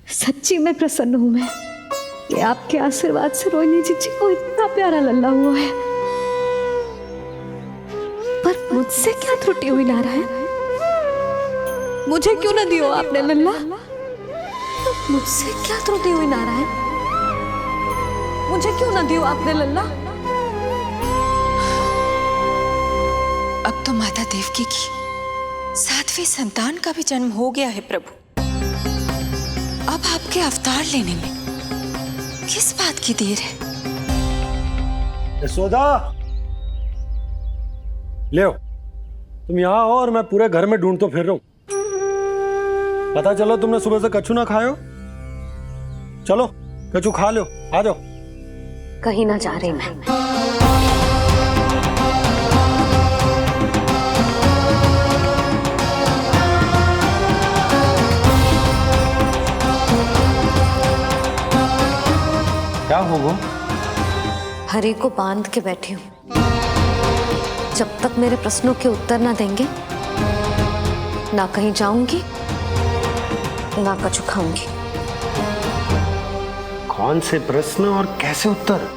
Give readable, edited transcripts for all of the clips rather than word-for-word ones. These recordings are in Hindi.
सच्ची में प्रसन्न हूं मैं कि आपके आशीर्वाद से रोहिणी जीजी को इतना प्यारा लल्ला हुआ है। पर मुझसे क्या त्रुटि हुई नारायण? मुझे क्यों न दियो आपने लल्ला? मुझसे क्या त्रुटि हुई नारायण? मुझे क्यों न दियो आपने लल्ला? अब तो माता देवकी की 7वीं संतान का भी जन्म हो गया है प्रभु। अब आपके अवतार लेने में किस बात की देर है? यशोदा, ले आओ। तुम यहाँ आओ और मैं पूरे घर में ढूंढतो फिर रहा हूं। पता चलो तुमने सुबह से कछु ना खायो। चलो कछु खा लो, आ जाओ। कहीं ना जा रही मैं। क्या हो वो? हरि को बांध के बैठी हूँ। जब तक मेरे प्रश्नों के उत्तर ना देंगे, ना कहीं जाऊंगी, ना कछु खाऊंगी। कौन से प्रश्न और कैसे उत्तर?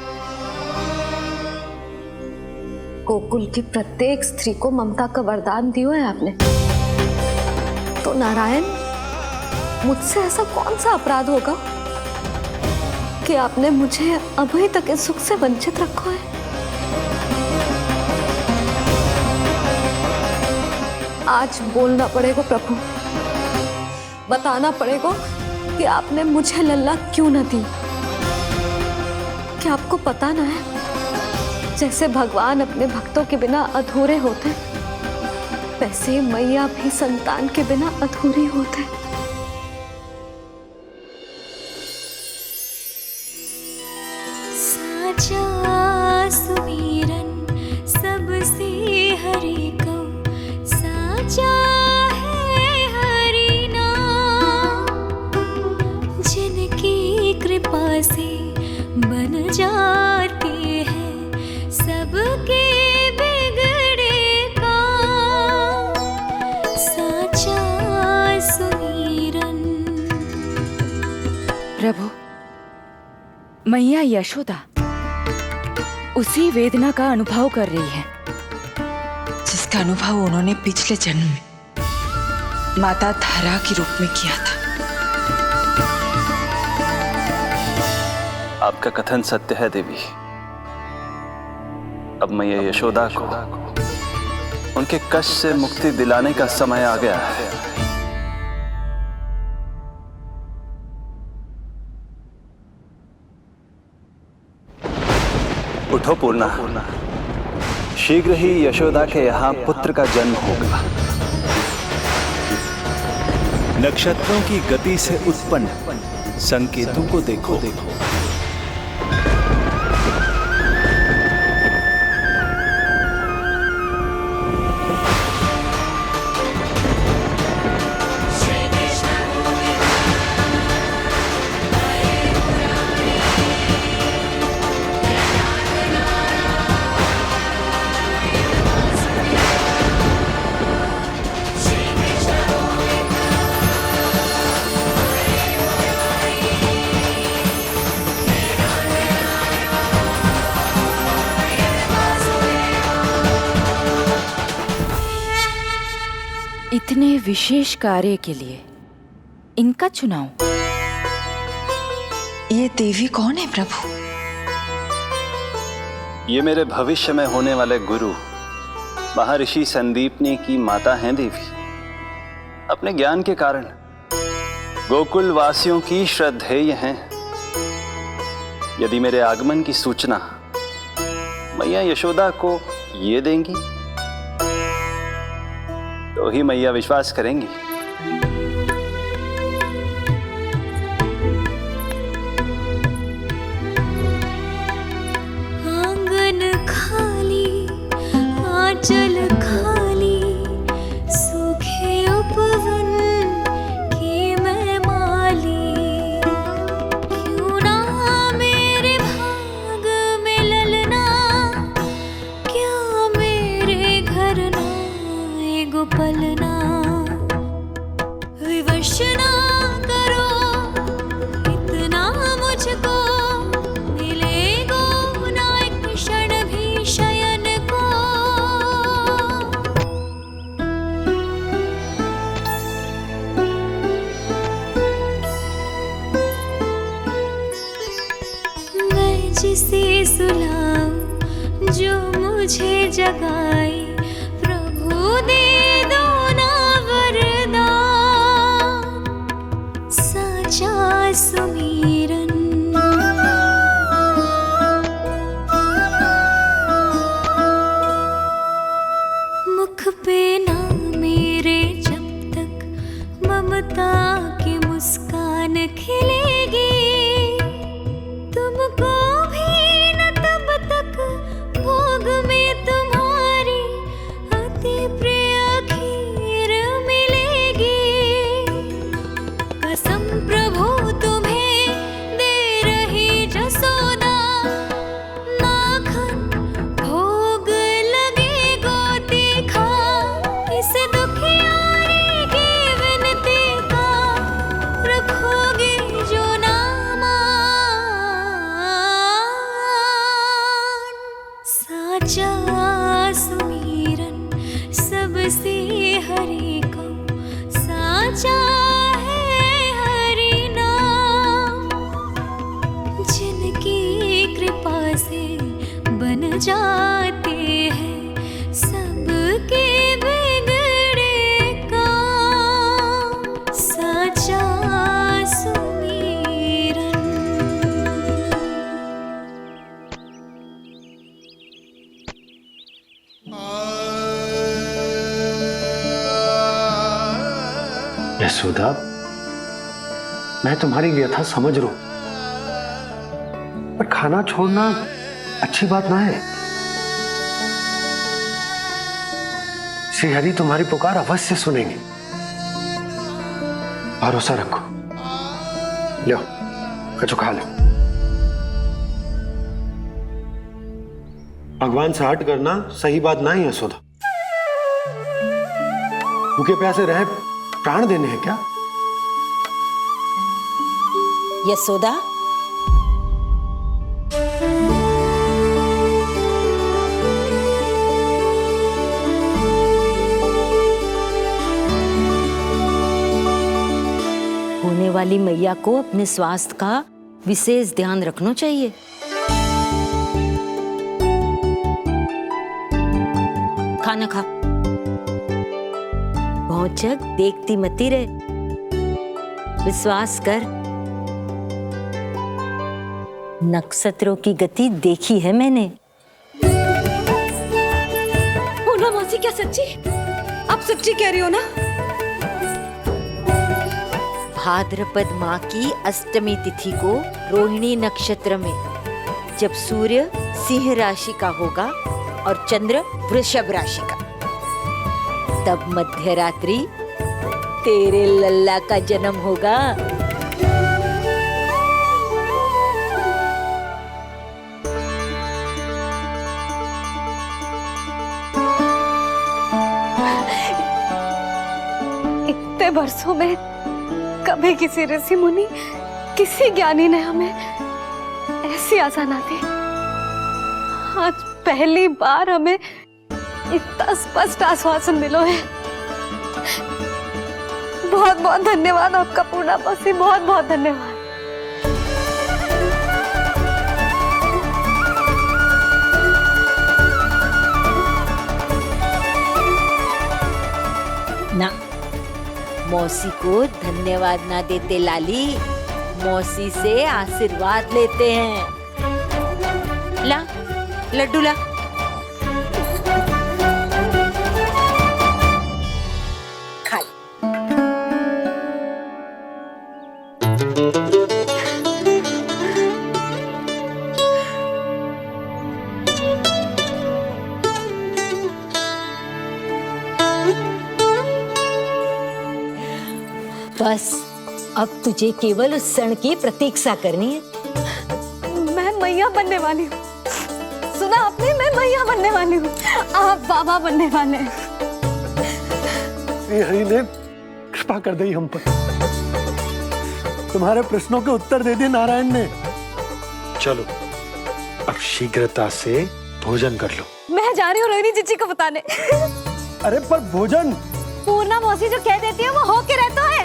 गोकुल की प्रत्येक स्त्री को ममता का वरदान दिया है आपने, तो नारायण मुझसे ऐसा कौन सा अपराध होगा कि आपने मुझे अभी तक इस सुख से वंचित रखा है? आज बोलना पड़ेगा प्रभु, बताना पड़ेगा कि आपने मुझे लल्ला क्यों न दी। क्या आपको पता ना है, जैसे भगवान अपने भक्तों के बिना अधूरे होते, वैसे मैया भी संतान के बिना अधूरी होते। साचा सुमिरन सबसे हरि को, साचा है हरि नाम, जिनकी कृपा से बन जाते हैं सबके बिगड़े काम। साचा सुमिरन। प्रभु, मैया यशोदा उसी वेदना का अनुभव कर रही है जिसका अनुभव उन्होंने पिछले जन्म में माता धारा के रूप में किया था। आपका कथन सत्य है देवी। अब मैया यशोदा को उनके कष्ट से मुक्ति दिलाने का समय आ गया है। उठो पूर्णा, शीघ्र ही यशोदा के यहाँ पुत्र का जन्म होगा। नक्षत्रों की गति से उत्पन्न संकेतों को देखो। इतने विशेष कार्य के लिए इनका चुनाव। ये देवी कौन है प्रभु? ये मेरे भविष्य में होने वाले गुरु महर्षि संदीपनी की माता हैं देवी। अपने ज्ञान के कारण गोकुल वासियों की श्रद्धेय हैं। यदि मेरे आगमन की सूचना मैया यशोदा को ये देंगी तो ही मैया विश्वास करेंगी। आंगन खाली, आंचल खाली, सूखे उपवन की मैं माली। क्यों ना मेरे भाग में ललना, क्या मेरे घर ना एगो पलना। जिसे सुलाऊं जो मुझे जगाए, प्रभु दे दो ना वरदान, साचा सुमीरन। मुख पे ना मेरे जब तक ममता की मुस्कान खिलेगी, तुमको भी न तब तक भोग में तुम्हारी अति प्रिय खीर मिलेगी। कसम प्रभु तुम्हें दे रही जसोदा, माखन भोग लगेगा तीखा, इस दुखियारी की विनती का रखोगे जो नामान, साचा सुमीरन सबसे हरि को, साचा है हरि नाम, जिनकी कृपा से बन जाते हैं सबके बिगड़े काम, साचा सुमीरन। यशोदा, मैं तुम्हारी व्यथा समझ रहा हूं, पर खाना छोड़ना अच्छी बात ना है। श्री हरि तुम्हारी पुकार अवश्य सुनेंगे, भरोसा रखो। लो, कछु खा लो। भगवान से हट करना सही बात ना है यशोदा। भूखे प्यासे रहे प्राण देने हैं क्या? यशोदा, होने वाली मैया को अपने स्वास्थ्य का विशेष ध्यान रखना चाहिए। खाना खा, भौचक देखती मती रहे, विश्वास कर। नक्षत्रों की गति देखी है मैंने। पूना मौसी, क्या सच्ची? आप सच्ची कह रही हो ना? भाद्रपद माह की अष्टमी तिथि को रोहिणी नक्षत्र में, जब सूर्य सिंह राशि का होगा और चंद्र वृषभ राशि का, तब मध्य रात्रि तेरे लल्ला का जन्म होगा। इतने वर्षों में कभी किसी ऋषि मुनि, किसी ज्ञानी ने हमें ऐसी आशा ना दी। आज पहली बार हमें इतना स्पष्ट आश्वासन मिलो है। बहुत बहुत धन्यवाद आपका पूर्णा मौसी, बहुत बहुत धन्यवाद। ना, मौसी को धन्यवाद ना देते लाली, मौसी से आशीर्वाद लेते हैं। ला, लड्डू ला। खा ले। बस अब तुझे केवल उस क्षण की प्रतीक्षा करनी है। मैं मैया बनने वाली हूँ। सुना आपने? मैं मैया बनने वाली हूँ, आप बाबा बनने वाले हैं। श्री हरि ने कृपा कर दी हम पर, तुम्हारे प्रश्नों के उत्तर दे दिए नारायण ने। चलो अब शीघ्रता से भोजन कर लो। मैं जा रही हूँ रोहिणी जीजी को बताने। अरे पर भोजन, पूर्णा मौसी जो कह देती है वो हो के रहता है।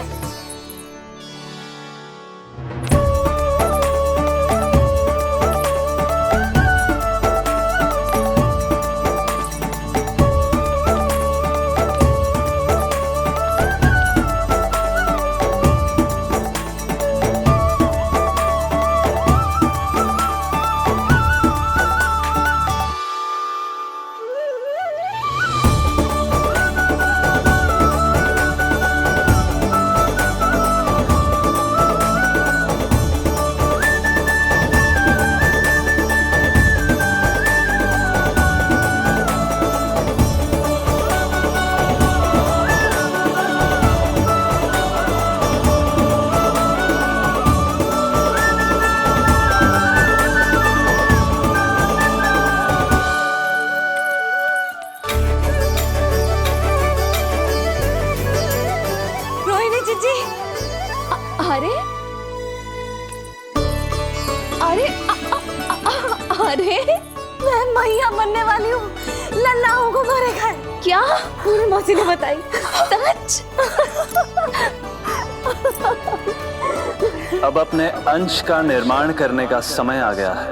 अरे अरे अरे मैं मैया बनने वाली हूँ, लल्लाओं को मारेगा है। क्या? पूरी मौसी ने बताई। सच? अब अपने अंश का निर्माण करने का समय आ गया है।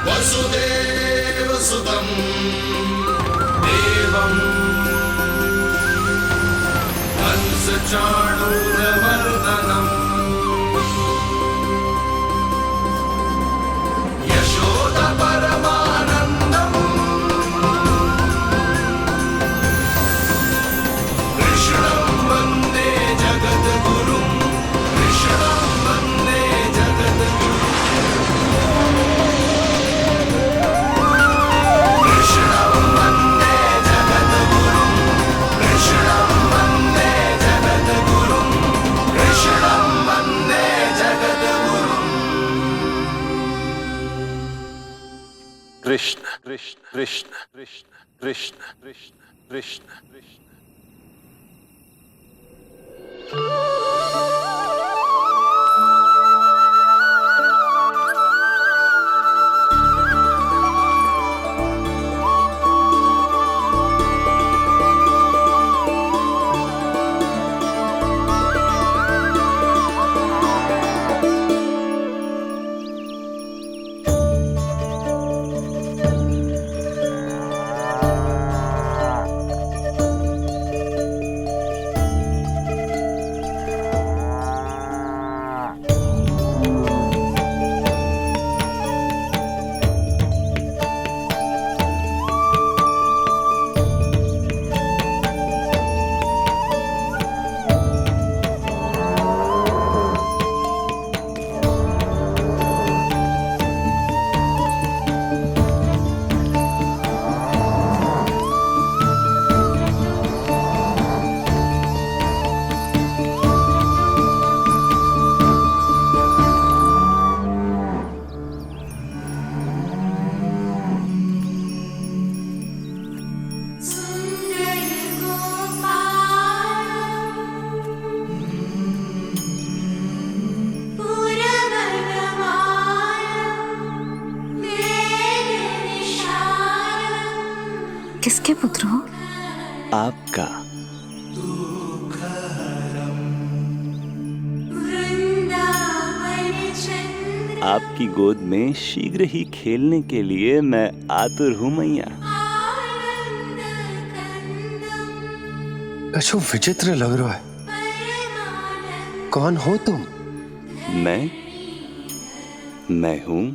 वसुदेव सुतं देवं कंसचाणूरमर्दनम् यशोदा परमानन्दम् कृष्णं वन्दे जगद्गुरुं कृष्णं वन्दे जगद्गुरुं कृष्णं वन्दे जगद्गुरुं कृष्णं वन्दे जगद्गुरुं कृष्णं वन्दे जगद्गुरुं कृष्ण कृष्ण कृष्ण कृष्ण कृष्ण कृष्ण कृष्ण कृष्ण। किसके पुत्र हो? आपका। आपकी गोद में शीघ्र ही खेलने के लिए मैं आतुर हूँ मैया। कछु विचित्र लग रहा है। कौन हो तुम? मैं हूँ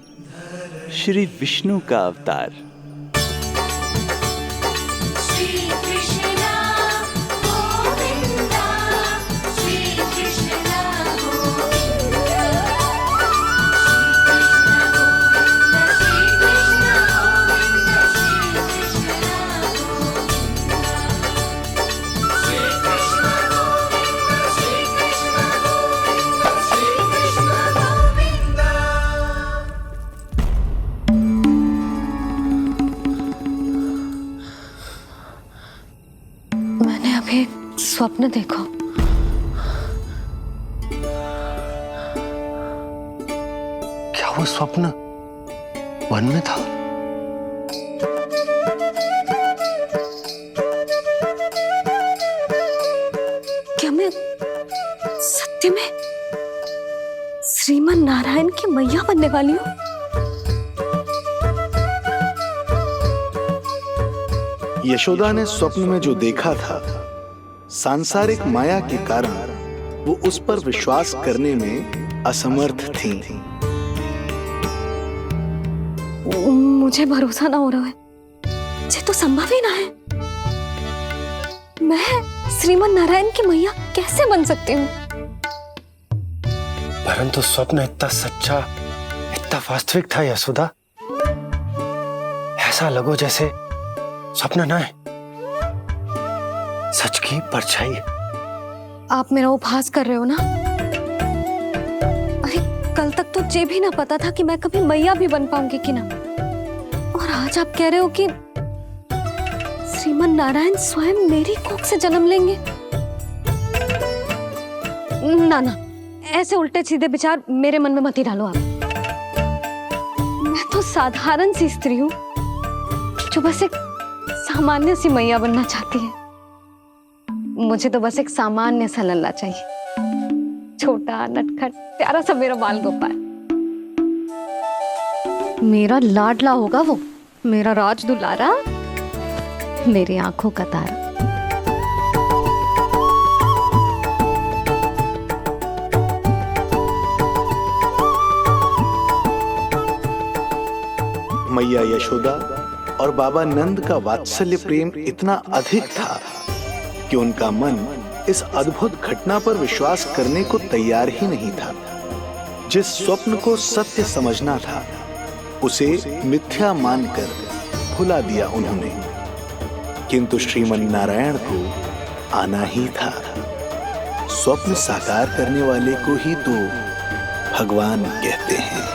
श्री विष्णु का अवतार। मैंने अभी एक स्वप्न देखा। क्या वो स्वप्न वन में था? क्या मैं सत्य में श्रीमन नारायण की मैया बनने वाली हूँ? यशोदा ने स्वप्न में जो देखा था, सांसारिक माया के कारण वो उस पर विश्वास करने में असमर्थ थी। मुझे भरोसा ना हो रहा है। ये तो संभव ही ना है। मैं श्रीमन नारायण की मैया कैसे बन सकती हूँ? परंतु स्वप्न इतना सच्चा, इतना वास्तविक था यशोदा। ऐसा लगो जैसे स्वप्न ना है, सच की परछाई। आप मेरा उपहास कर रहे हो ना? अरे कल तक तो ये भी ना पता था कि मैं कभी मैया भी बन पाऊंगी कि ना। सच आप कह रहे हो कि श्रीमन नारायण स्वयं मेरी कोख से जन्म लेंगे? ना ना, ऐसे उल्टे सीधे विचार मेरे मन में मत ही डालो आप। मैं तो साधारण सी स्त्री हूँ जो बस एक सामान्य सी मैया बनना चाहती है। मुझे तो बस एक सामान्य सा लल्ला चाहिए, छोटा नटखट प्यारा सा मेरा बाल गोपाल। मेरा लाडला होगा वो, मेरा राज दुलारा, मेरी आंखों का तारा। मैया यशोदा और बाबा नंद का वात्सल्य प्रेम इतना अधिक था कि उनका मन इस अद्भुत घटना पर विश्वास करने को तैयार ही नहीं था। जिस स्वप्न को सत्य समझना था उसे मिथ्या मानकर भुला दिया उन्होंने, किंतु श्रीमन नारायण को आना ही था। स्वप्न साकार करने वाले को ही तो भगवान कहते हैं।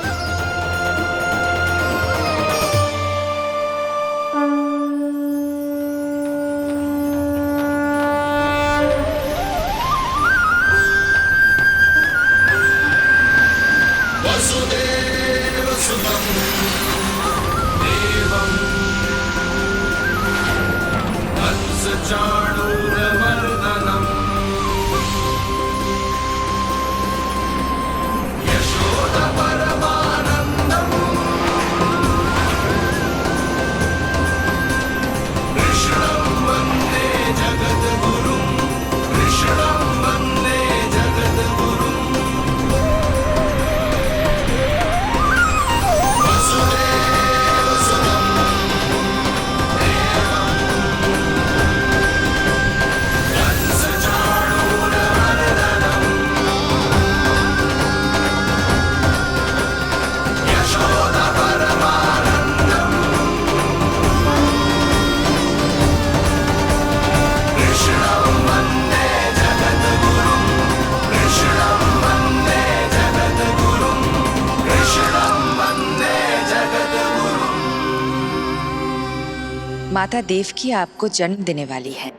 माता देवकी आपको जन्म देने वाली है,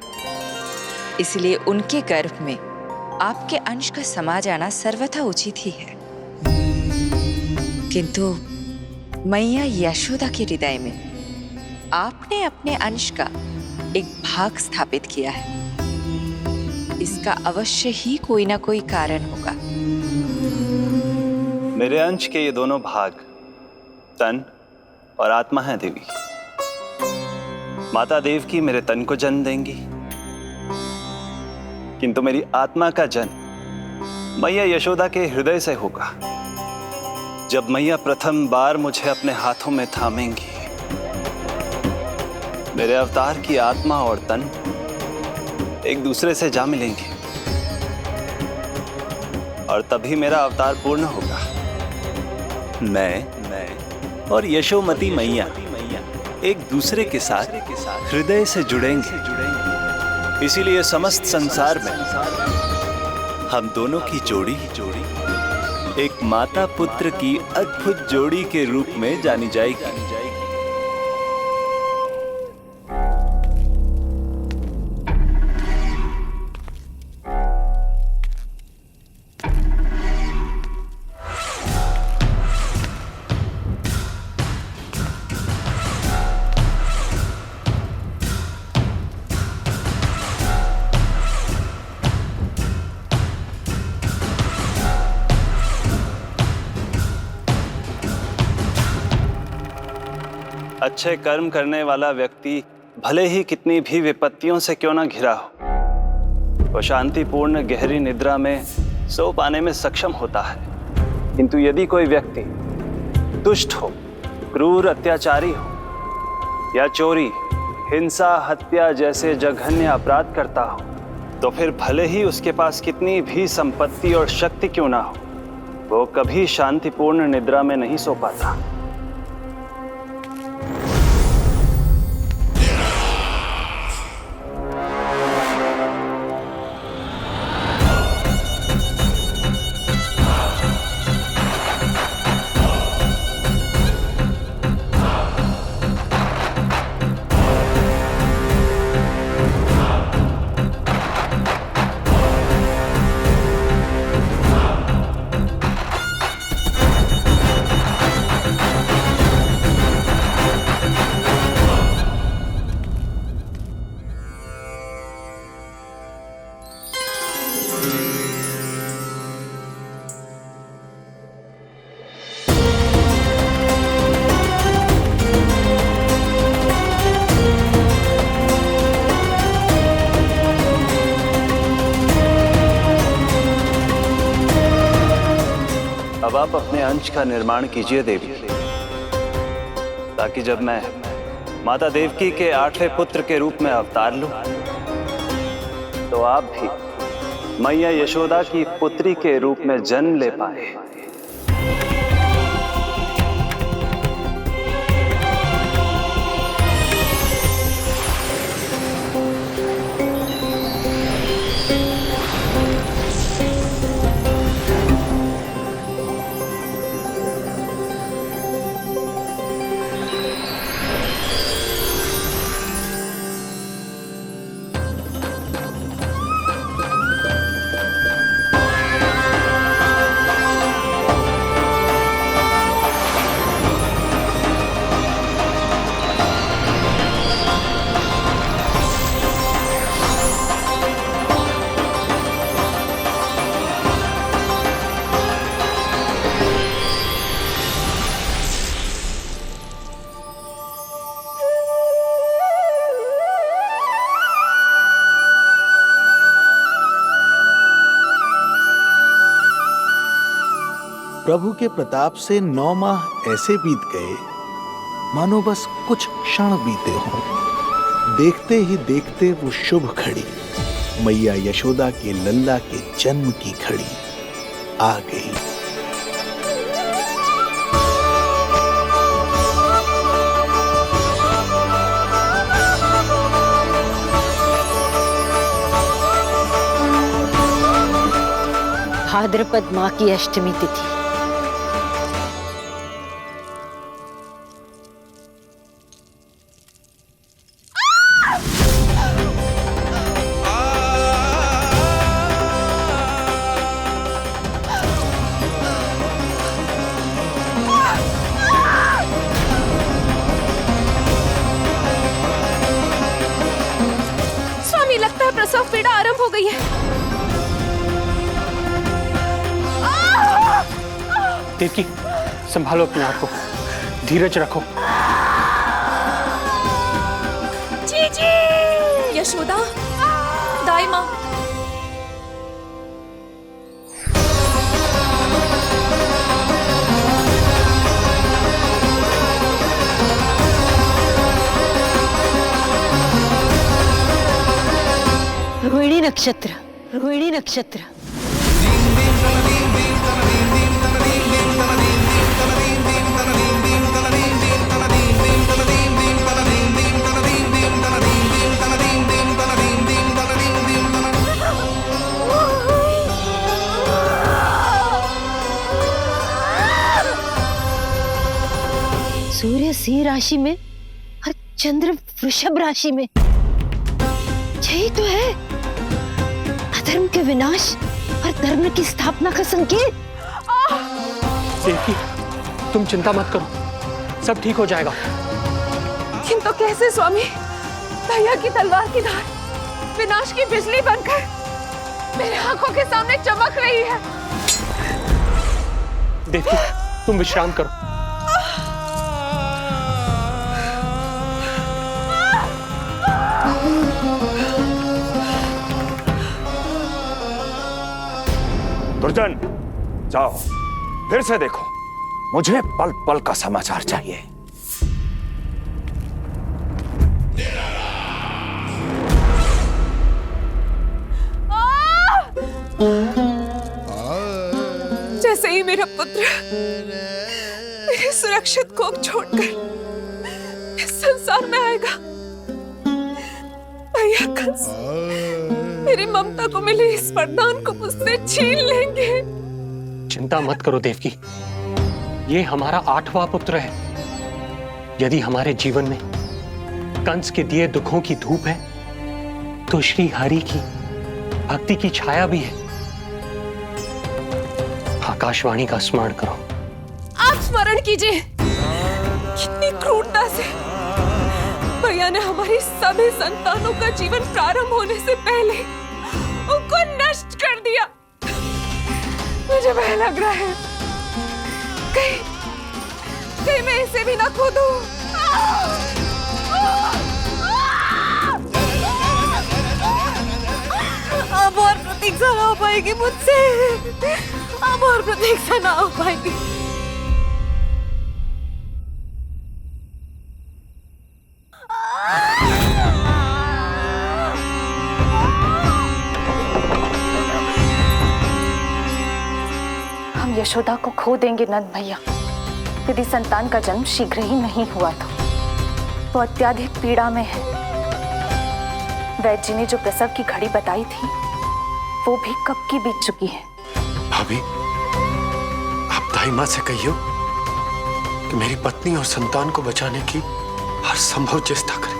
इसलिए उनके गर्भ में आपके अंश का समा जाना सर्वथा उचित ही है। किंतु मैया यशोदा के हृदय में आपने अपने अंश का एक भाग स्थापित किया है। इसका अवश्य ही कोई ना कोई कारण होगा। मेरे अंश के ये दोनों भाग तन और आत्मा हैं देवी। माता देवकी मेरे तन को जन्म देंगी, किंतु मेरी आत्मा का जन्म मैया यशोदा के हृदय से होगा। जब मैया प्रथम बार मुझे अपने हाथों में थामेंगी, मेरे अवतार की आत्मा और तन एक दूसरे से जा मिलेंगे और तभी मेरा अवतार पूर्ण होगा। मैं और यशोमती मैया एक दूसरे के साथ हृदय से जुड़ेंगे। इसीलिए समस्त संसार में हम दोनों की जोड़ी एक माता पुत्र की अद्भुत जोड़ी के रूप में जानी जाएगी। अच्छे कर्म करने वाला व्यक्ति भले ही कितनी भी विपत्तियों से क्यों ना घिरा हो, वो शांतिपूर्ण गहरी निद्रा में सो पाने में सक्षम होता है। किंतु यदि कोई व्यक्ति दुष्ट हो, क्रूर अत्याचारी हो या चोरी, हिंसा, हत्या जैसे जघन्य अपराध करता हो, तो फिर भले ही उसके पास कितनी भी संपत्ति और शक्ति क्यों ना हो, वो कभी शांतिपूर्ण निद्रा में नहीं सो पाता। आप अपने अंश का निर्माण कीजिए देवी, ताकि जब मैं माता देवकी के 8वें पुत्र के रूप में अवतार लूं, तो आप भी मैया यशोदा की पुत्री के रूप में जन्म ले पाए। प्रभु के प्रताप से 9 माह ऐसे बीत गए मानो बस कुछ क्षण बीते हों। देखते ही देखते वो शुभ घड़ी, मैया यशोदा के लल्ला के जन्म की घड़ी आ गई। भाद्रपद माह की अष्टमी तिथि। स्वामी, लगता है प्रसव पीड़ा आरंभ हो गई है। देवकी, संभालो अपने आप को, धीरज रखो। जीजी, यशोदा, दाई माँ। रोहिणी नक्षत्र, रोहिणी नक्षत्र। सूर्य सिंह राशि में और चंद्र वृषभ राशि में। यही तो है अधर्म के विनाश और धर्म की स्थापना का संकेत। देवकी, तुम चिंता मत करो, सब ठीक हो जाएगा। किंतु कैसे स्वामी? भैया की तलवार की धार विनाश की बिजली बनकर मेरे आंखों के सामने चमक रही है। देवकी, तुम विश्राम करो। दुर्जन, जाओ फिर से देखो, मुझे पल पल का समाचार चाहिए। जैसे ही मेरा पुत्र मेरे सुरक्षित कोख छोड़कर इस संसार में आएगा, भैया कंस मेरी ममता को मिले इस वरदान को मुझसे छीन लेंगे। चिंता मत करो देवकी, ये हमारा 8वां पुत्र है। यदि हमारे जीवन में कंस के दिए दुखों की धूप है, तो श्री हरि की भक्ति की छाया भी है। आकाशवाणी का स्मरण करो। आप स्मरण कीजिए, कितनी क्रूरता से भैया ने हमारी सभी संतानों का जीवन प्रारंभ होने से पहले उनको नष्ट कर दिया। मुझे भय लग रहा है, कहीं मैं इसे भी ना खो दूं। अब और प्रतीक्षा ना हो पाएगी मुझसे। अब और प्रतीक्षा ना हो पाएगी। हम यशोदा को खो देंगे नंद भैया, यदि संतान का जन्म शीघ्र ही नहीं हुआ तो। वो अत्यधिक पीड़ा में है। वैद्य जी ने जो प्रसव की घड़ी बताई थी वो भी कब की बीत चुकी है। भाभी, आप दाई माँ से कहियो कि मेरी पत्नी और संतान को बचाने की हर संभव चेष्टा करें।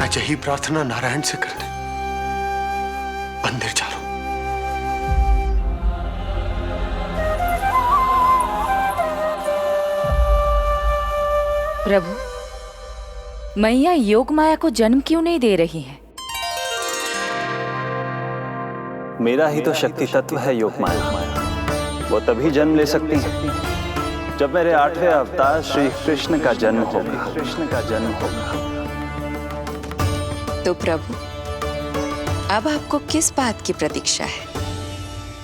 मैं यही प्रार्थना नारायण से करने मंदिर जा रहा हूं। प्रभु, मैया योग माया को जन्म क्यों नहीं दे रही है? मेरा ही तो शक्ति तत्व है योग माया। वो तभी जन्म ले सकती है जब मेरे 8वें अवतार श्री कृष्ण का जन्म होगा। तो प्रभु, अब आपको किस बात की प्रतीक्षा है?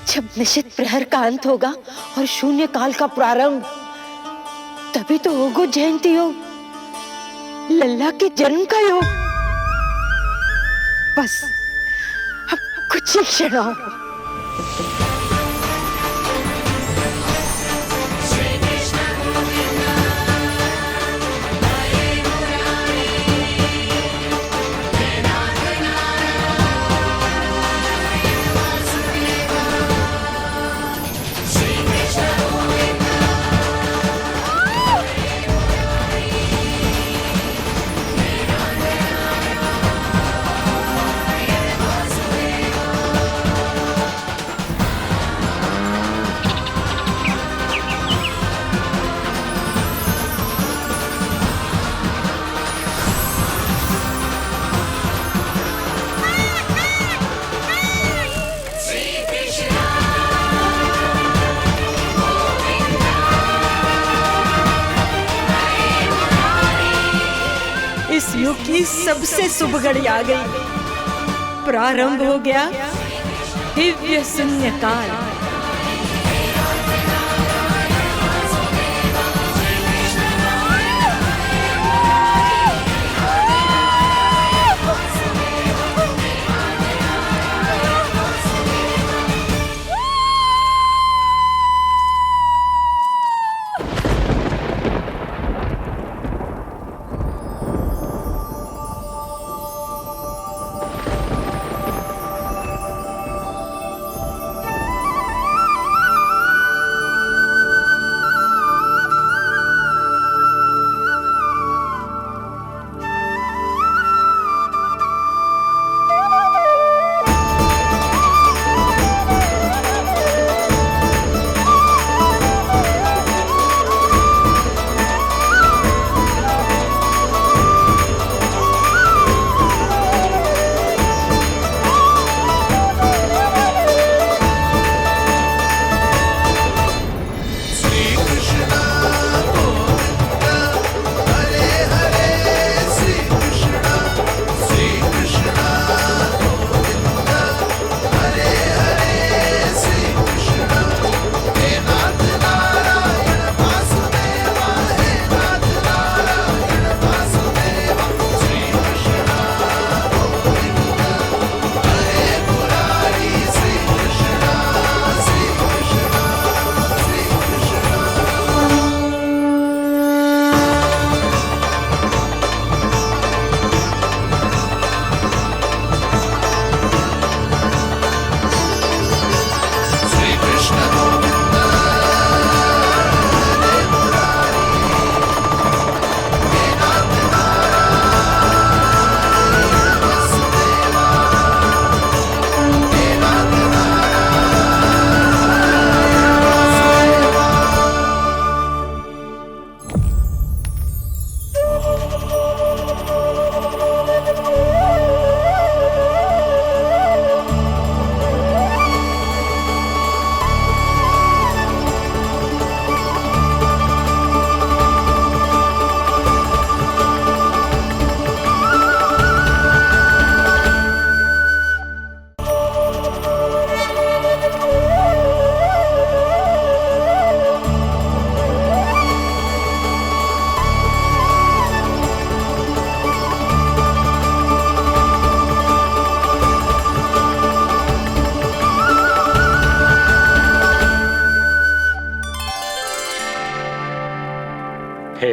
जब निश्चित प्रहर का अंत होगा और शून्य काल का प्रारंभ, तभी तो होगो जयंती योग, लल्ला के जन्म का योग। बस अब कुछ ही क्षण और। इस युग की सबसे शुभ घड़ी आ गई। प्रारंभ हो गया दिव्य शून्य काल।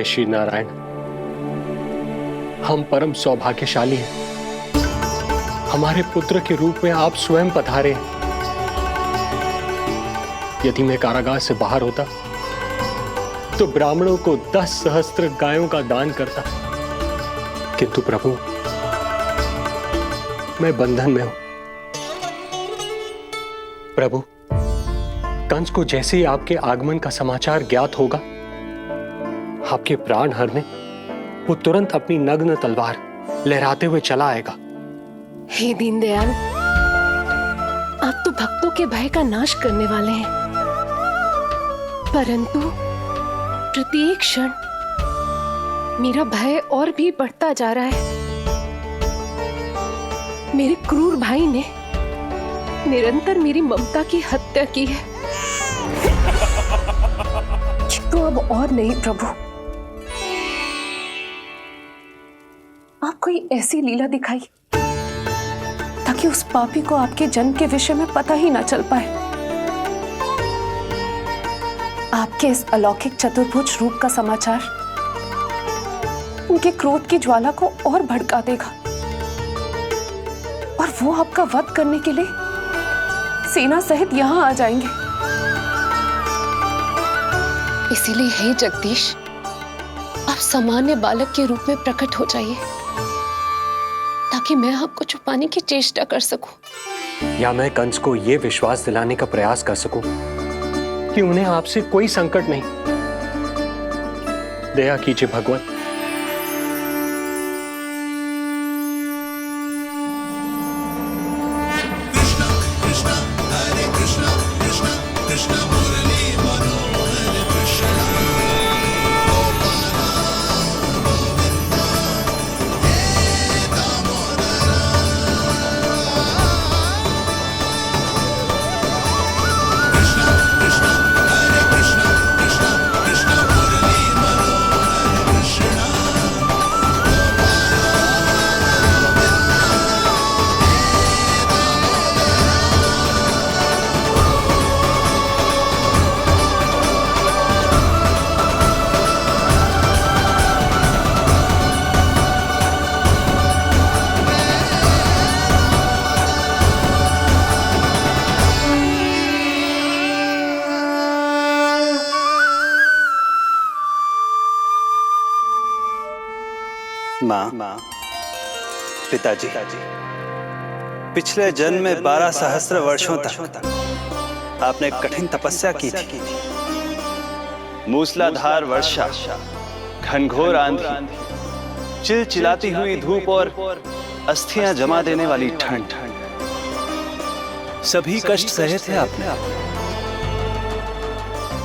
श्री नारायण, हम परम सौभाग्यशाली हैं। हमारे पुत्र के रूप में आप स्वयं पधारे हैं। यदि मैं कारागार से बाहर होता तो ब्राह्मणों को 10 सहस्त्र गायों का दान करता, किंतु प्रभु मैं बंधन में हूं। प्रभु, कंस को जैसे ही आपके आगमन का समाचार ज्ञात होगा, आपके प्राण हरने वो तुरंत अपनी नग्न तलवार लहराते हुए चला आएगा। हे दीनदयाल, आप तो भक्तों के भय का नाश करने वाले हैं, परंतु प्रत्येक क्षण मेरा भय और भी बढ़ता जा रहा है। मेरे क्रूर भाई ने निरंतर मेरी ममता की हत्या की है। तो अब और नहीं प्रभु, आप कोई ऐसी लीला दिखाई ताकि उस पापी को आपके जन्म के विषय में पता ही ना चल पाए। आपके इस अलौकिक चतुर्भुज रूप का समाचार उनके क्रोध की ज्वाला को और भड़का देगा और वो आपका वध करने के लिए सेना सहित यहां आ जाएंगे। इसीलिए हे जगदीश, आप सामान्य बालक के रूप में प्रकट हो जाइए ताकि मैं आपको छुपाने की चेष्टा कर सकूं। या मैं कंस को यह विश्वास दिलाने का प्रयास कर सकूं कि उन्हें आपसे कोई संकट नहीं। दया कीजिए भगवान। माँ, पिताजी, पिछले जन्म में 12 सहस्त्र वर्षों तक आपने कठिन तपस्या की थी। मूसलाधार वर्षा, घनघोर आंधी, चिलचिलाती हुई धूप और अस्थियां जमा देने वाली ठंड, सभी कष्ट सहे थे आपने,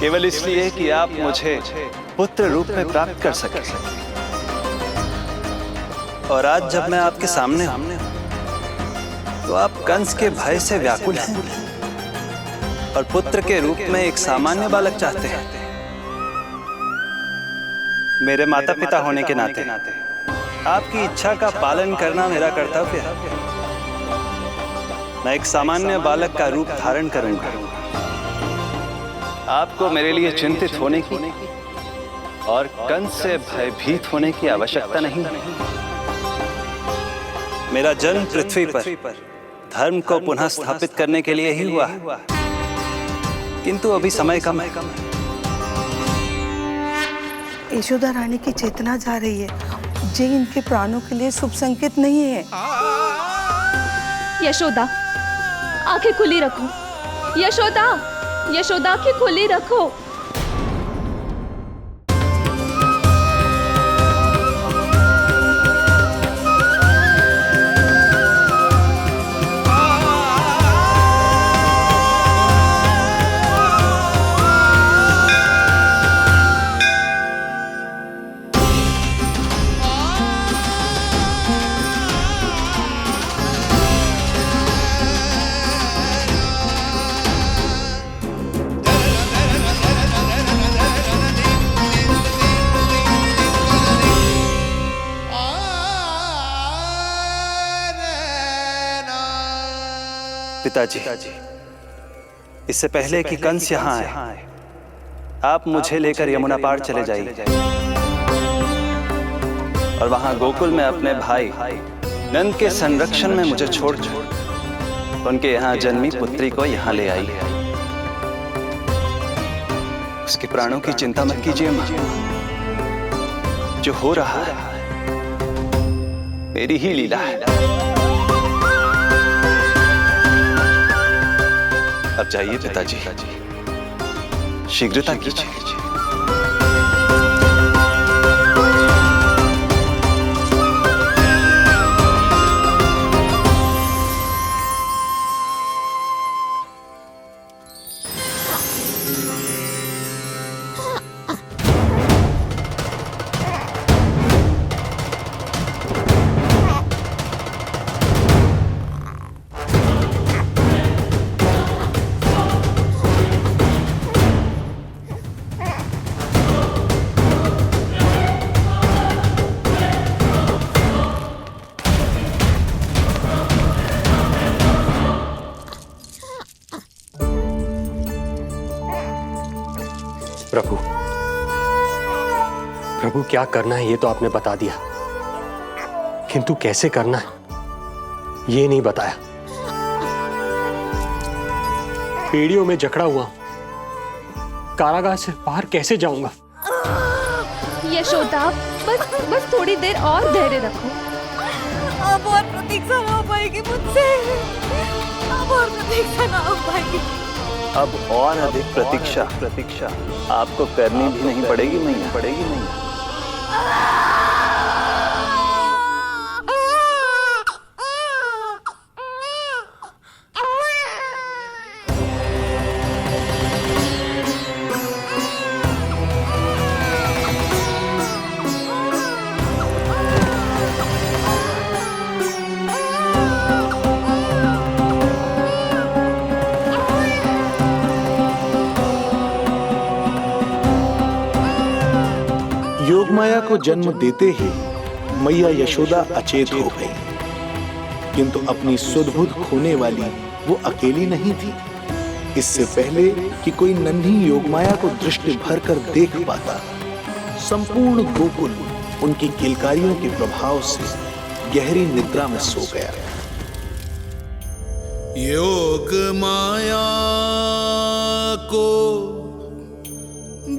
केवल इसलिए कि आप मुझे पुत्र रूप में प्राप्त कर सके। और आज जब मैं आपके सामने हूं तो आप कंस के भय से व्याकुल हैं और पुत्र के रूप में एक सामान्य बालक चाहते हैं। मेरे माता पिता होने के नाते आपकी इच्छा का पालन करना मेरा कर्तव्य है। मैं एक सामान्य बालक का रूप धारण करूंगा। आपको मेरे लिए चिंतित होने की और कंस से भयभीत होने की आवश्यकता नहीं। मेरा जन्म पृथ्वी पर धर्म को पुनः स्थापित करने के लिए ही हुआ है, किंतु अभी समय कम है। यशोदा रानी की चेतना जा रही है, ये इनके प्राणों के लिए शुभ संकेत नहीं है। यशोदा, आंखें खुली रखो। यशोदा, यशोदा आंखें खुली रखो। पिताजी, इससे पहले कि कंस यहाँ आए, आप मुझे लेकर यमुना पार चले जाइए। और वहां गोकुल में अपने भाई नंद के संरक्षण में मुझे छोड़कर उनके यहाँ जन्मी पुत्री को यहाँ ले आई। उसके प्राणों की चिंता मत कीजिए मां। जो हो रहा है मेरी ही लीला है। अब जाइए पिताजी, शीघ्रता कीजिए। प्रभु, प्रभु क्या करना है ये तो आपने बता दिया, किंतु कैसे करना है ये नहीं बताया। पेड़ियों में जकड़ा हुआ कारागार से बाहर कैसे जाऊंगा? यशोदा, बस थोड़ी देर और धैर्य रखो। अब और प्रतीक्षा ना हो पाएगी मुझसे। अब और प्रतीक्षा ना हो पाएगी। अब और अधिक प्रतीक्षा आपको करनी भी नहीं पड़ेगी मैया। योगमाया को जन्म देते ही मैया यशोदा अचेत हो गई, किंतु अपनी सुध-बुध खोने वाली वो अकेली नहीं थी। इससे पहले कि कोई नन्ही योगमाया को दृष्टि भर कर देख पाता, संपूर्ण गोकुल उनकी किलकारियों के प्रभाव से गहरी निद्रा में सो गया। योग माया को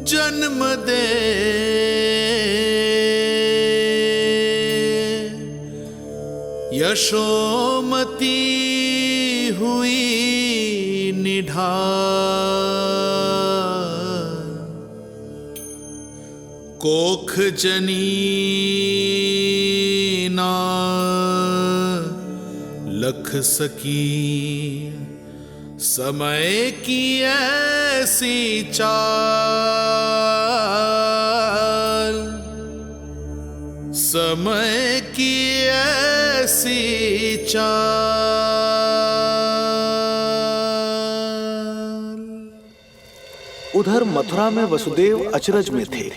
जन्म दे यशोमती हुई निढाल, कोख जनी ना लख सकी, समय की ऐसी चाल, समय की ऐसी चाल। उधर मथुरा में वसुदेव अचरज में थे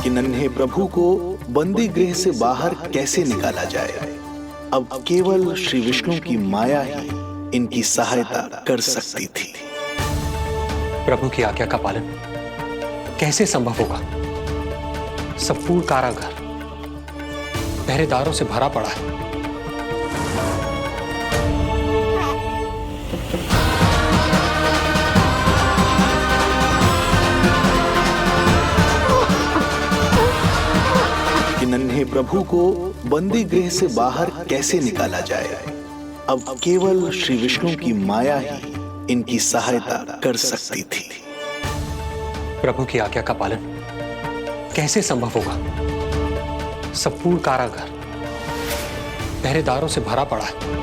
कि नन्हे प्रभु को बंदी गृह से बाहर कैसे निकाला जाए। अब केवल श्री विष्णु की माया ही इनकी सहायता कर सकती थी। प्रभु की आज्ञा का पालन कैसे संभव होगा? संपूर्ण कारागार पहरेदारों से भरा पड़ा है। कि नन्हे प्रभु को बंदी गृह से बाहर कैसे निकाला जाए। अब केवल श्री विष्णु की माया ही इनकी सहायता कर सकती थी। प्रभु की आज्ञा का पालन कैसे संभव होगा? संपूर्ण कारागार पहरेदारों से भरा पड़ा है।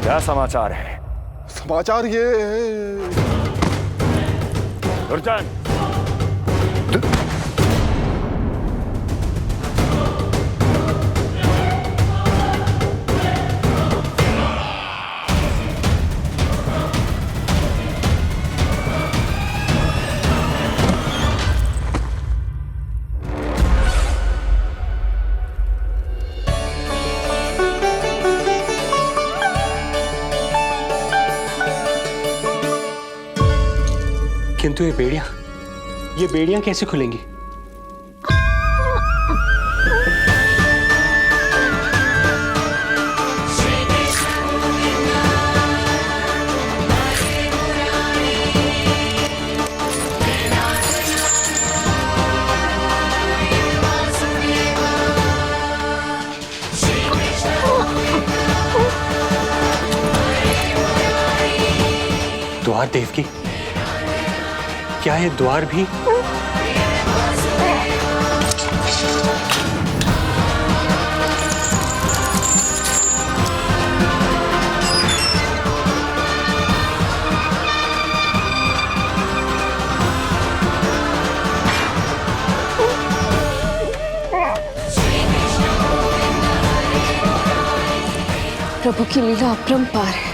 क्या समाचार है? आचार्य। दुर्जन, किंतु ये बेड़ियां कैसे खुलेंगी? द्वार देवकी, क्या ये द्वार भी? प्रभु की लीला अपरंपार है।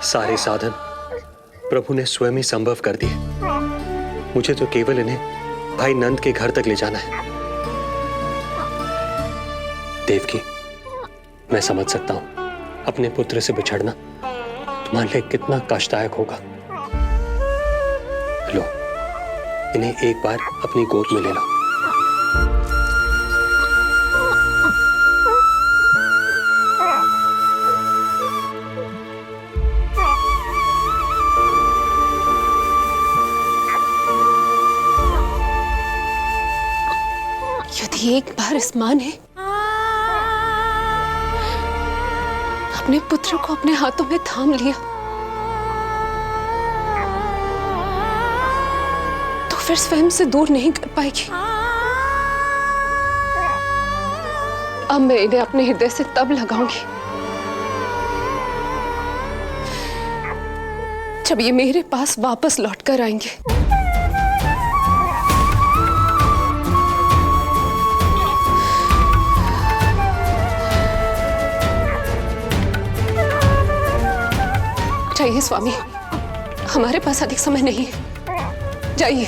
सारे साधन प्रभु ने स्वयं ही संभव कर दिए। मुझे तो केवल इन्हें भाई नंद के घर तक ले जाना है। देवकी, मैं समझ सकता हूं अपने पुत्र से बिछड़ना तुम्हारे लिए कितना कष्टदायक होगा। लो, इन्हें एक बार अपनी गोद में ले लो। यदि एक बार इस मां ने अपने पुत्र को अपने हाथों में थाम लिया तो फिर स्वयं से दूर नहीं कर पाएगी। अब मैं इन्हें अपने हृदय से तब लगाऊंगी जब ये मेरे पास वापस लौट कर आएंगे। जाइए स्वामी, हमारे पास अधिक समय नहीं है, जाइए।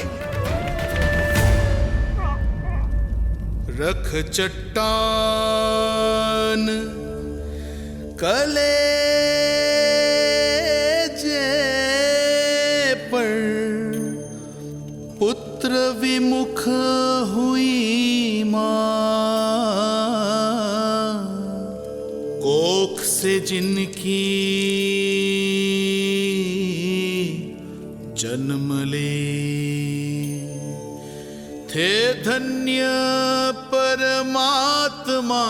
रख चट्टान कलेजे पर, पुत्र विमुख हुई मां, कोख से जिनकी जन्म ले, थे धन्य परमात्मा।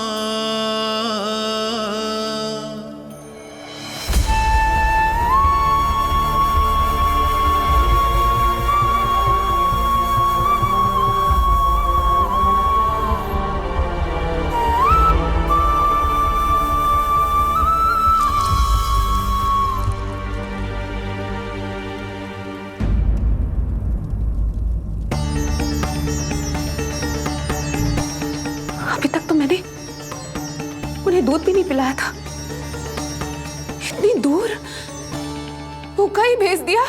उन्हें दूध भी नहीं पिलाया था, इतनी दूर भूखा ही भेज दिया।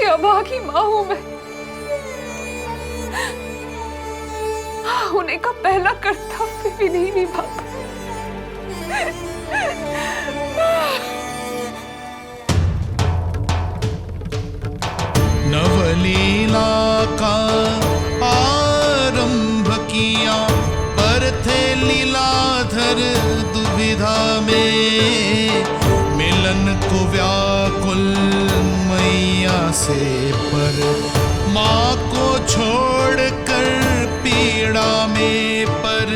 अभागी मां हूं मैं, माँ होने का पहला कर्तव्य भी नहीं निभा पाई। नवलीला का आरंभ किया पर थे लीलाधर दुविधा में, मिलन को व्याकुल मैया से पर माँ को छोड़कर पीड़ा में, पर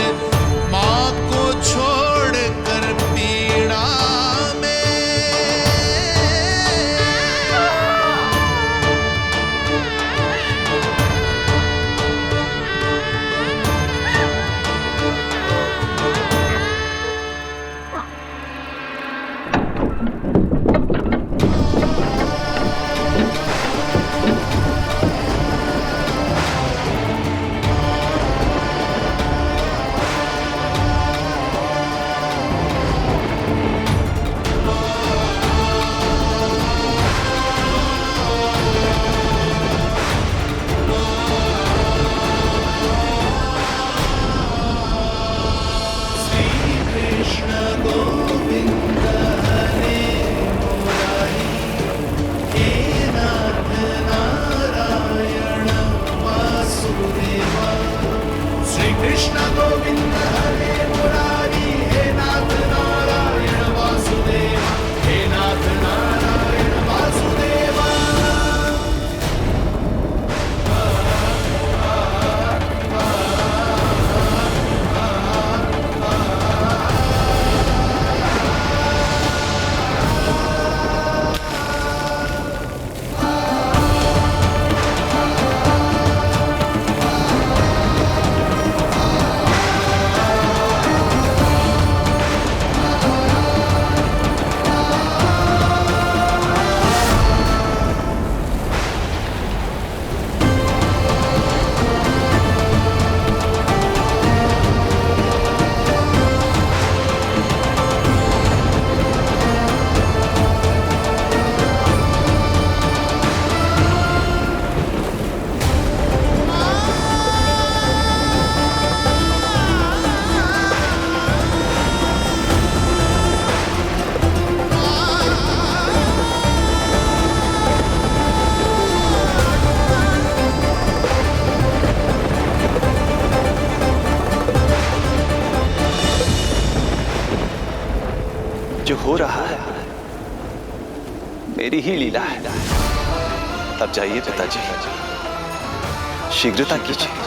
माँ को छोड़कर पीड़ा में। जो हो रहा है मेरी ही लीला है। अब जाइए पिताजी, शीघ्रता कीजिए।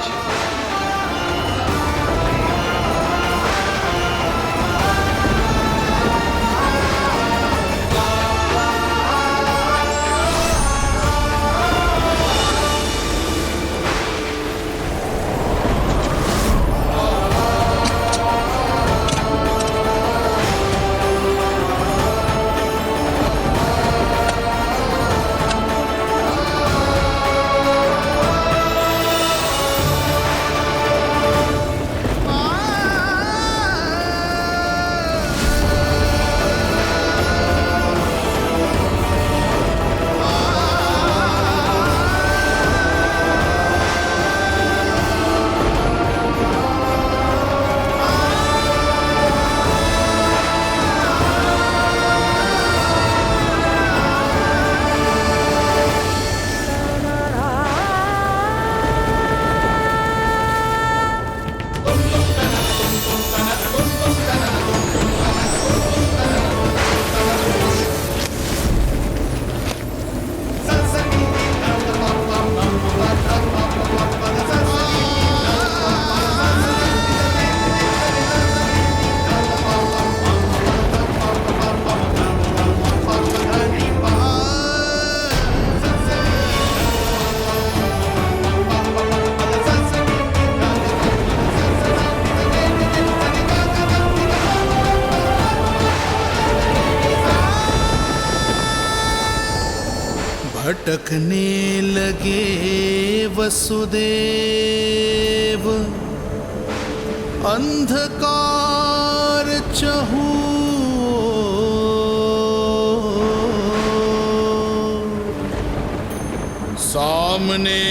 भटकने लगे वसुदेव, अंधकार चहूर, सामने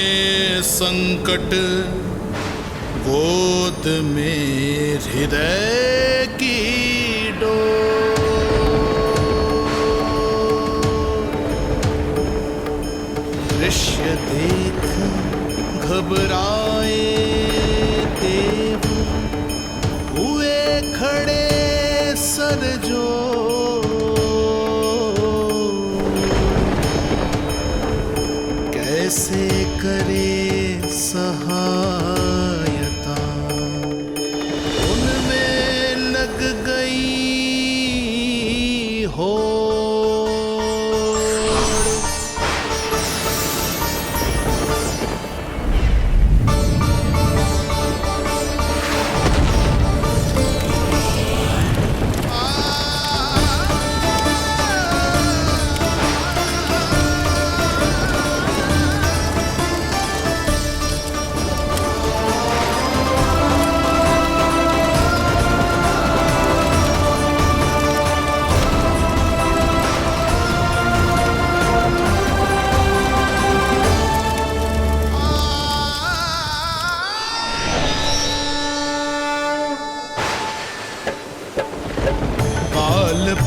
संकट गोद में हृदय की दृश्य देख घबराए देव, हुए खड़े सर जो। कैसे करे सहायता, उनमें लग गई हो।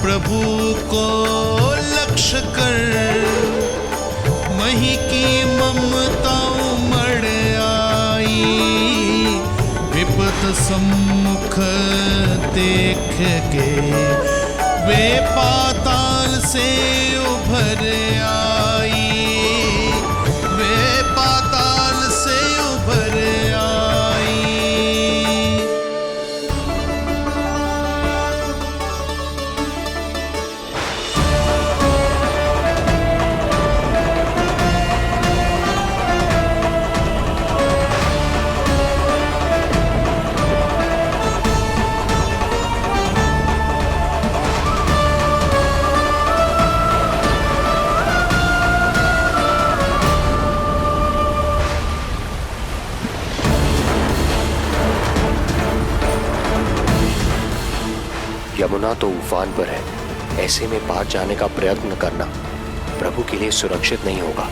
प्रभु को लक्ष्य कर मही की ममता उमड़ आई, विपद सम्मुख देख के वे पाताल से उभर आई, वे पाताल से उभर आई। यमुना तो उफान पर है, ऐसे में पार जाने का प्रयत्न करना प्रभु के लिए सुरक्षित नहीं होगा।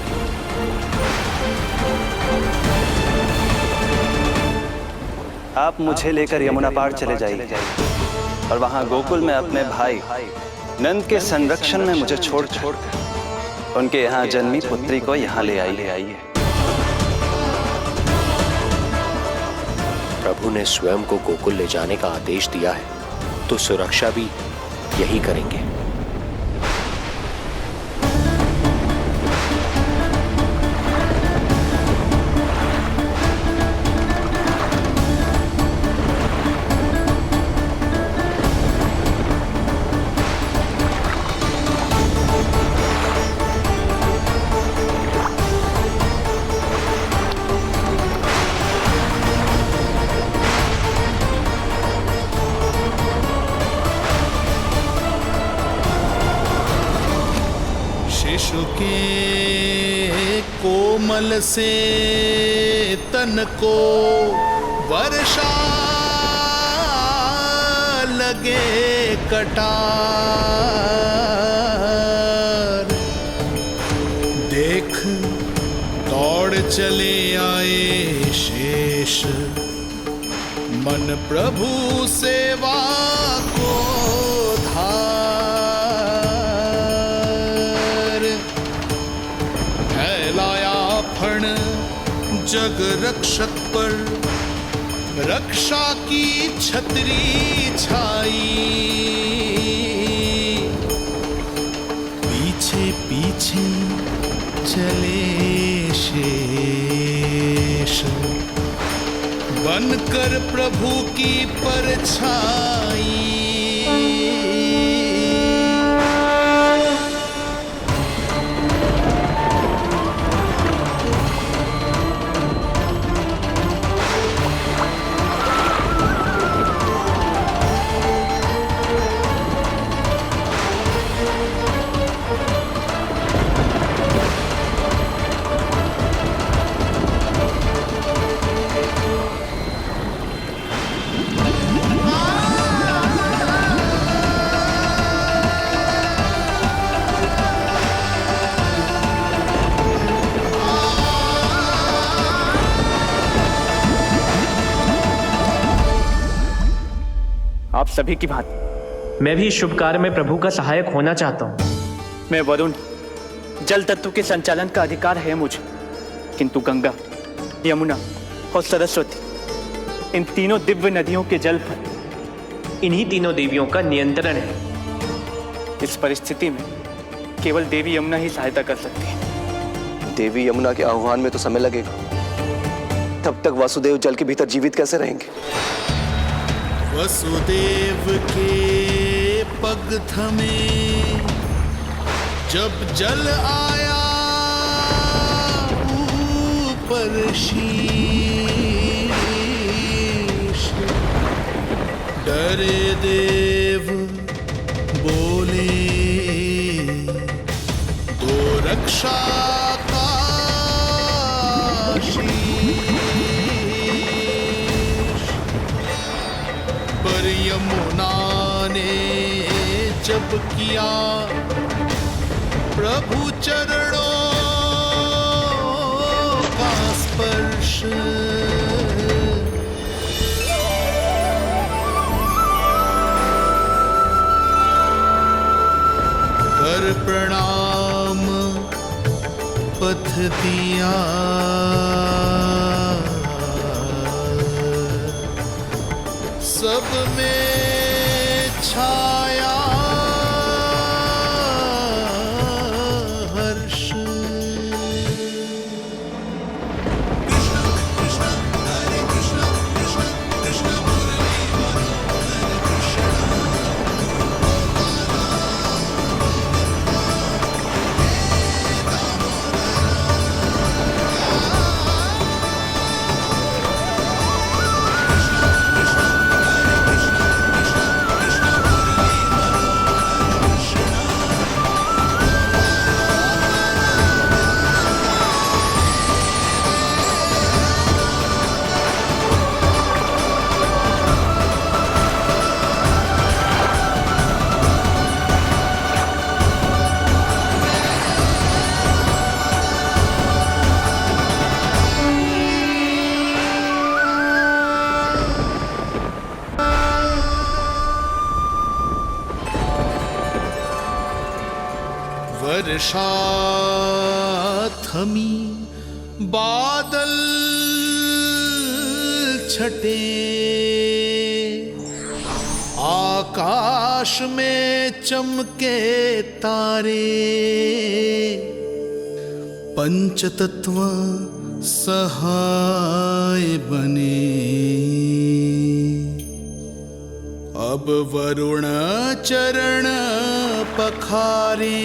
आप मुझे लेकर यमुना पार चले जाइए और वहां गोकुल में अपने भाई नंद के संरक्षण में मुझे छोड़ उनके यहाँ जन्मी पुत्री को यहाँ ले आइए। प्रभु ने स्वयं को गोकुल ले जाने का आदेश दिया है, तो सुरक्षा भी यही करेंगे। शिशु के कोमल से तन को वर्षा लगे कटार, देख दौड़ चले आए शेष मन प्रभु सेवा को जग रक्षक पर रक्षा की छतरी छाई, पीछे पीछे चले शेष बनकर प्रभु की परछाई। आप सभी की भांति मैं भी इस शुभ कार्य में प्रभु का सहायक होना चाहता हूँ। मैं वरुण, जल तत्व के संचालन का अधिकार है मुझे, किंतु गंगा, यमुना और सरस्वती, इन तीनों दिव्य नदियों के जल पर इन्हीं तीनों देवियों का नियंत्रण है। इस परिस्थिति में केवल देवी यमुना ही सहायता कर सकती है। देवी यमुना के आह्वान में तो समय लगेगा, तब तक वासुदेव जल के भीतर जीवित कैसे रहेंगे? वसुदेव के पग थमे जब जल आया ऊपर शीश, डरे देव बोले दो रक्षा का शीश, पर यमुना ने जब किया प्रभु चरणों का स्पर्श, कर प्रणाम पथ दिया, सब में छाया हर्ष। वर्षा थमी, बादल छटे, आकाश में चमके तारे, पंचतत्व सहाय बने। अब वरुण चरण पखारे,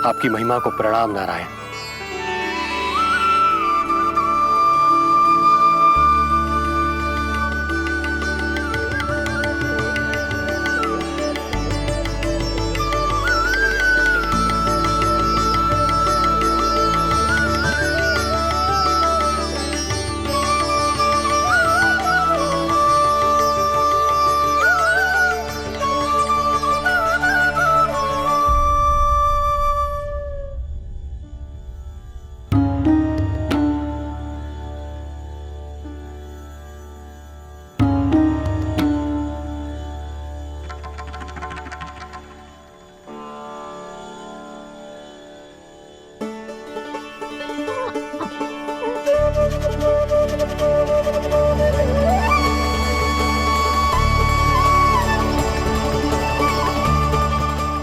आपकी महिमा को प्रणाम नारायण।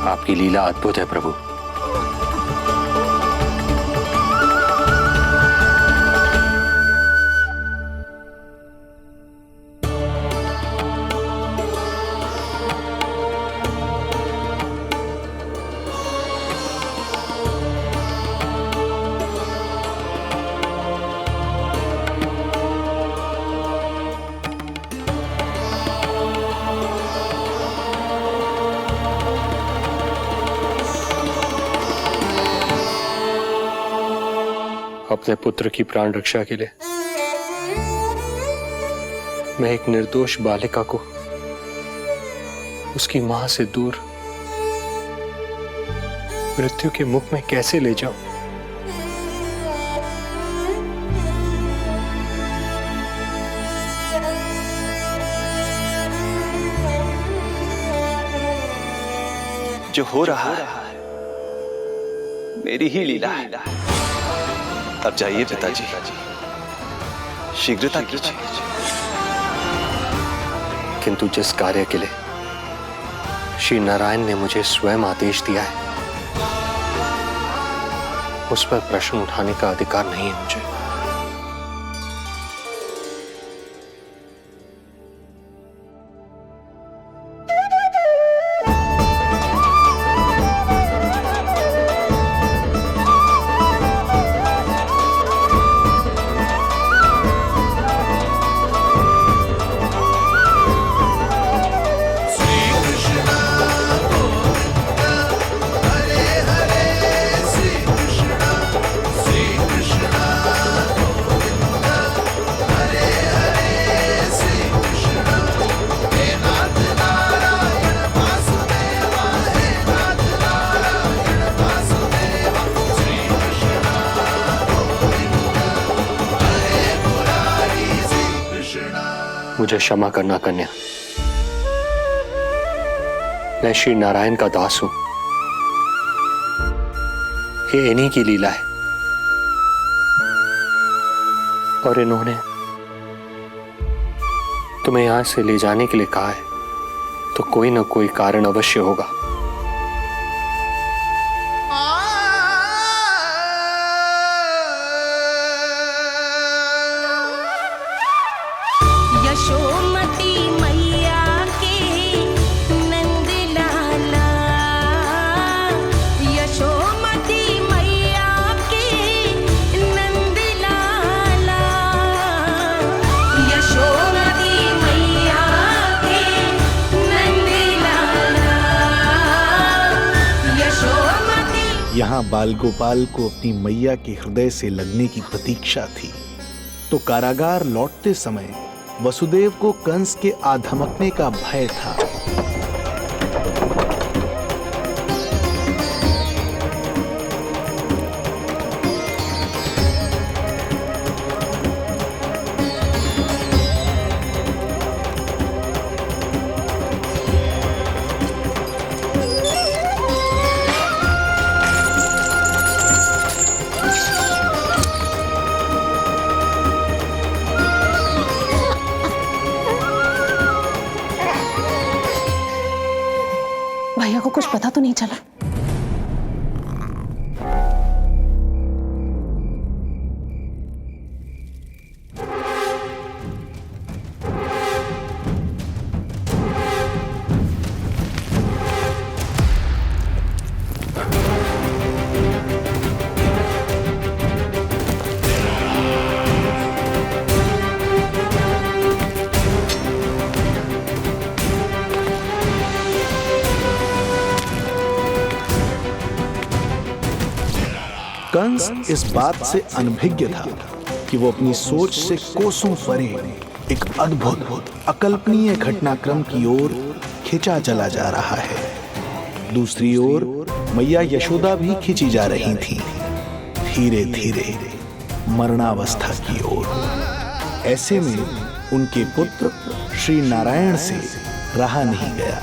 आपकी लीला अद्भुत है प्रभु। अपने पुत्र की प्राण रक्षा के लिए मैं एक निर्दोष बालिका को उसकी मां से दूर मृत्यु के मुख में कैसे ले जाऊं? जो हो रहा है मेरी ही लीला है। अब जाइए पिताजी, शीघ्रता कीजिए। किंतु जिस कार्य के लिए श्री नारायण ने मुझे स्वयं आदेश दिया है, उस पर प्रश्न उठाने का अधिकार नहीं है मुझे। मुझे क्षमा करना कन्या, मैं श्री नारायण का दास हूं। ये इन्हीं की लीला है और इन्होंने तुम्हें यहां से ले जाने के लिए कहा है, तो कोई ना कोई कारण अवश्य होगा। यशोमती मैया के नंद लाला, यशोमती मैया के नंद लाला, यशोमती मैया के नंद लाला, यशोमती। यहाँ बाल गोपाल को अपनी मैया के हृदय से लगने की प्रतीक्षा थी, तो कारागार लौटते समय वसुदेव को कंस के आधमकने का भय था। भैया को कुछ पता तो नहीं चला? कंस इस बात से अनभिज्ञ था कि वो अपनी सोच से कोसों परे एक अद्भुत अकल्पनीय घटनाक्रम की ओर खिंचा चला जा रहा है। दूसरी ओर मैया यशोदा भी खिंची जा रही थी, धीरे धीरे मरणावस्था की ओर। ऐसे में उनके पुत्र श्री नारायण से रहा नहीं गया।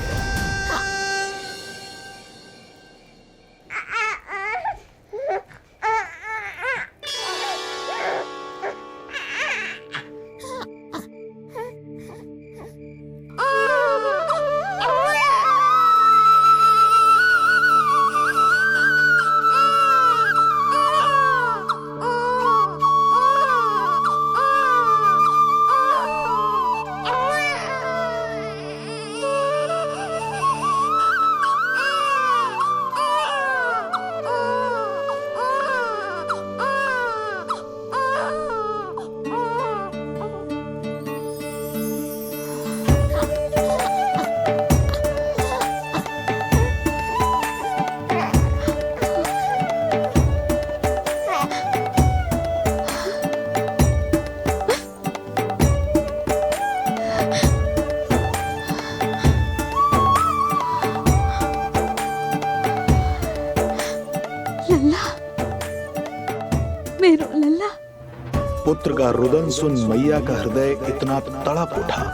पुत्र का रुदन सुन मैया का हृदय इतना तड़प उठा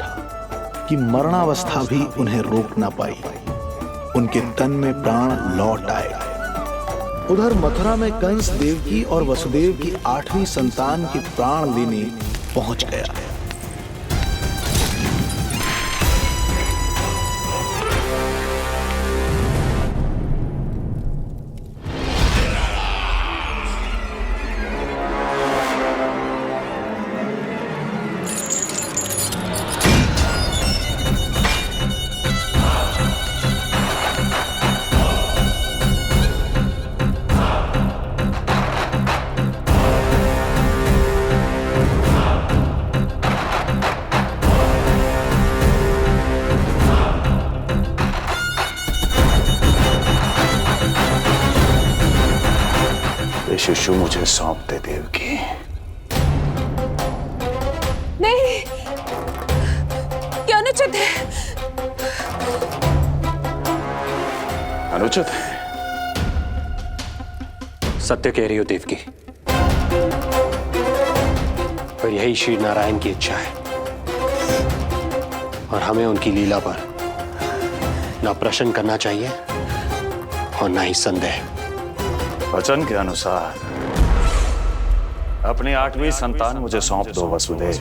कि मरणावस्था भी उन्हें रोक ना पाई। उनके तन में प्राण लौट आए। उधर मथुरा में कंस देवकी और वसुदेव की 8वीं संतान के प्राण लेने पहुंच गया। शिशु मुझे सौंप दे देवकी। नहीं, क्या अनुचित है? अनुचित है? सत्य कह रही हो देवकी, पर यही श्री नारायण की इच्छा है और हमें उनकी लीला पर ना प्रश्न करना चाहिए और ना ही संदेह। वचन के अनुसार अपनी 8वीं संतान मुझे सौंप दो वसुदेव।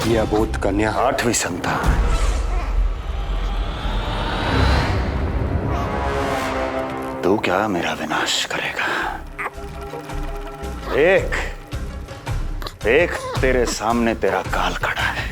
यह अबोध कन्या 8वीं संतान। तू क्या मेरा विनाश करेगा? एक तेरे सामने तेरा काल खड़ा है।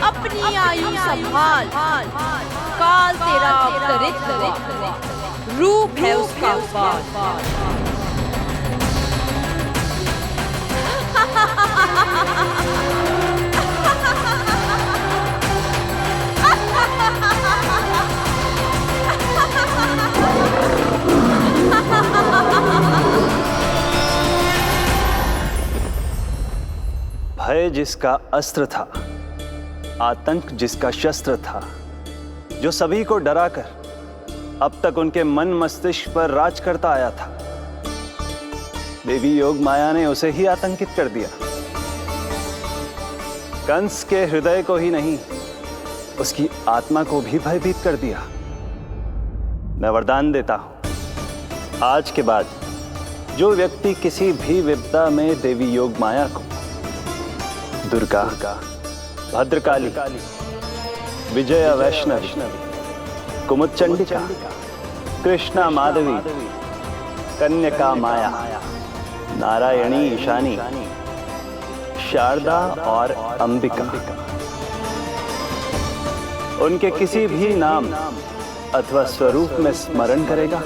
अपनी आयु संभाल, काल तेरा अवतरित रूप है उसका भय जिसका अस्त्र था, आतंक जिसका शस्त्र था, जो सभी को डराकर अब तक उनके मन मस्तिष्क पर राज करता आया था, देवी योग माया ने उसे ही आतंकित कर दिया। कंस के हृदय को ही नहीं, उसकी आत्मा को भी भयभीत कर दिया। मैं वरदान देता हूं, आज के बाद जो व्यक्ति किसी भी विपदा में देवी योग माया को दुर्गा, भद्रकाली, विजया वैष्णवी, कुमुदचंडिका, कृष्णा माधवी, कन्यका माया, नारायणी ईशानी, शारदा और अंबिका, उनके किसी भी नाम अथवा स्वरूप में स्मरण करेगा,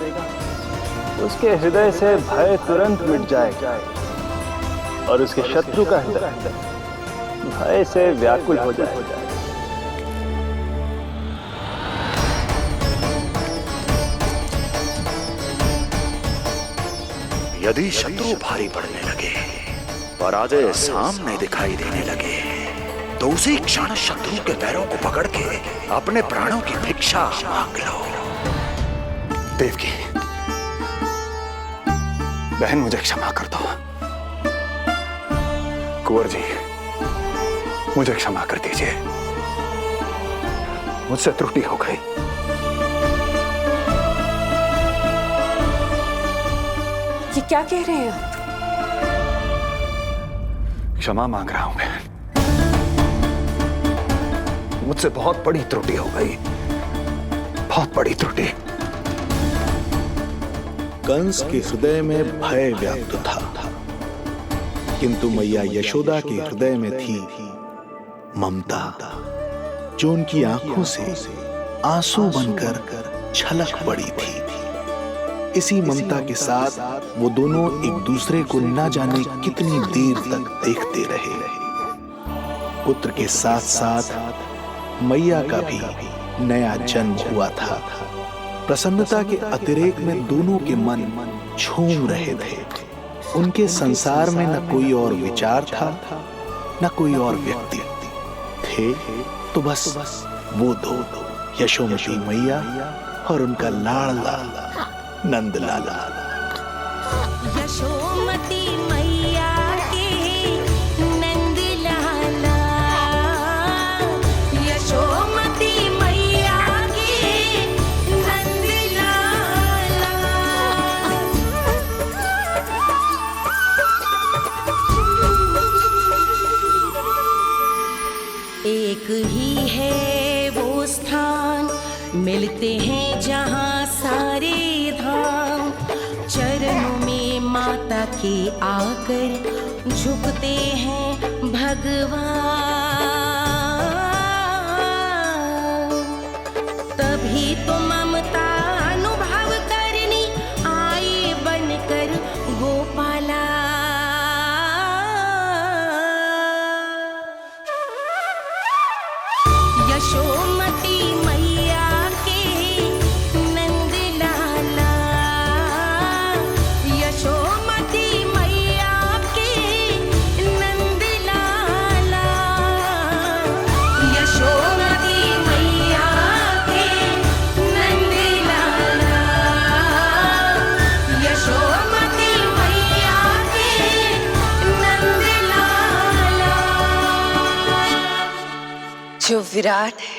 उसके हृदय से भय तुरंत मिट जाएगा और उसके शत्रु का हृदय भय से व्याकुल हो जाएगा। यदि शत्रु भारी पड़ने लगे, पराजय सामने दिखाई देने लगे, तो उसी क्षण शत्रु के पैरों को पकड़ के अपने प्राणों की भिक्षा मांग लो। देवकी, बहन मुझे क्षमा कर दो। कुंवर जी, मुझे क्षमा कर दीजिए, मुझसे त्रुटि हो गई। ये क्या कह रहे हैं आप? क्षमा मांग रहा हूं बहन, मुझसे बहुत बड़ी त्रुटि हो गई, बहुत बड़ी त्रुटि। कंस के हृदय में भय व्याप्त था, किंतु मैया यशोदा के हृदय में थी ममता, जो उनकी आंखों से आंसू बनकर छलक पड़ी थी। इसी ममता के साथ वो दोनों एक दूसरे को न जाने कितनी देर तक देखते रहे। पुत्र के साथ साथ मैया का भी नया जन्म हुआ था। प्रसन्नता के अतिरेक में दोनों के मन झूम रहे थे। उनके संसार में न कोई और विचार था, न कोई और व्यक्ति थे, तो बस वो दो, यशोमती मैया और उनका लाडला नंद लाला। यशोमती मैया के नंद लाला, यशोमती मैया के नंद लाला। एक ही है वो स्थान, मिलते हैं जहाँ सारे धाम, चरणों में माता के आकर झुकते हैं भगवान। तभी तो ममता अनुभव करनी आए बनकर गोपाला। यशोमती मैया के नंद लाला, यशोमती मैया के नंद लाला, यशोमती मैया के नंद लाला, यशोमती मैया के नंद लाला। जो विराट है,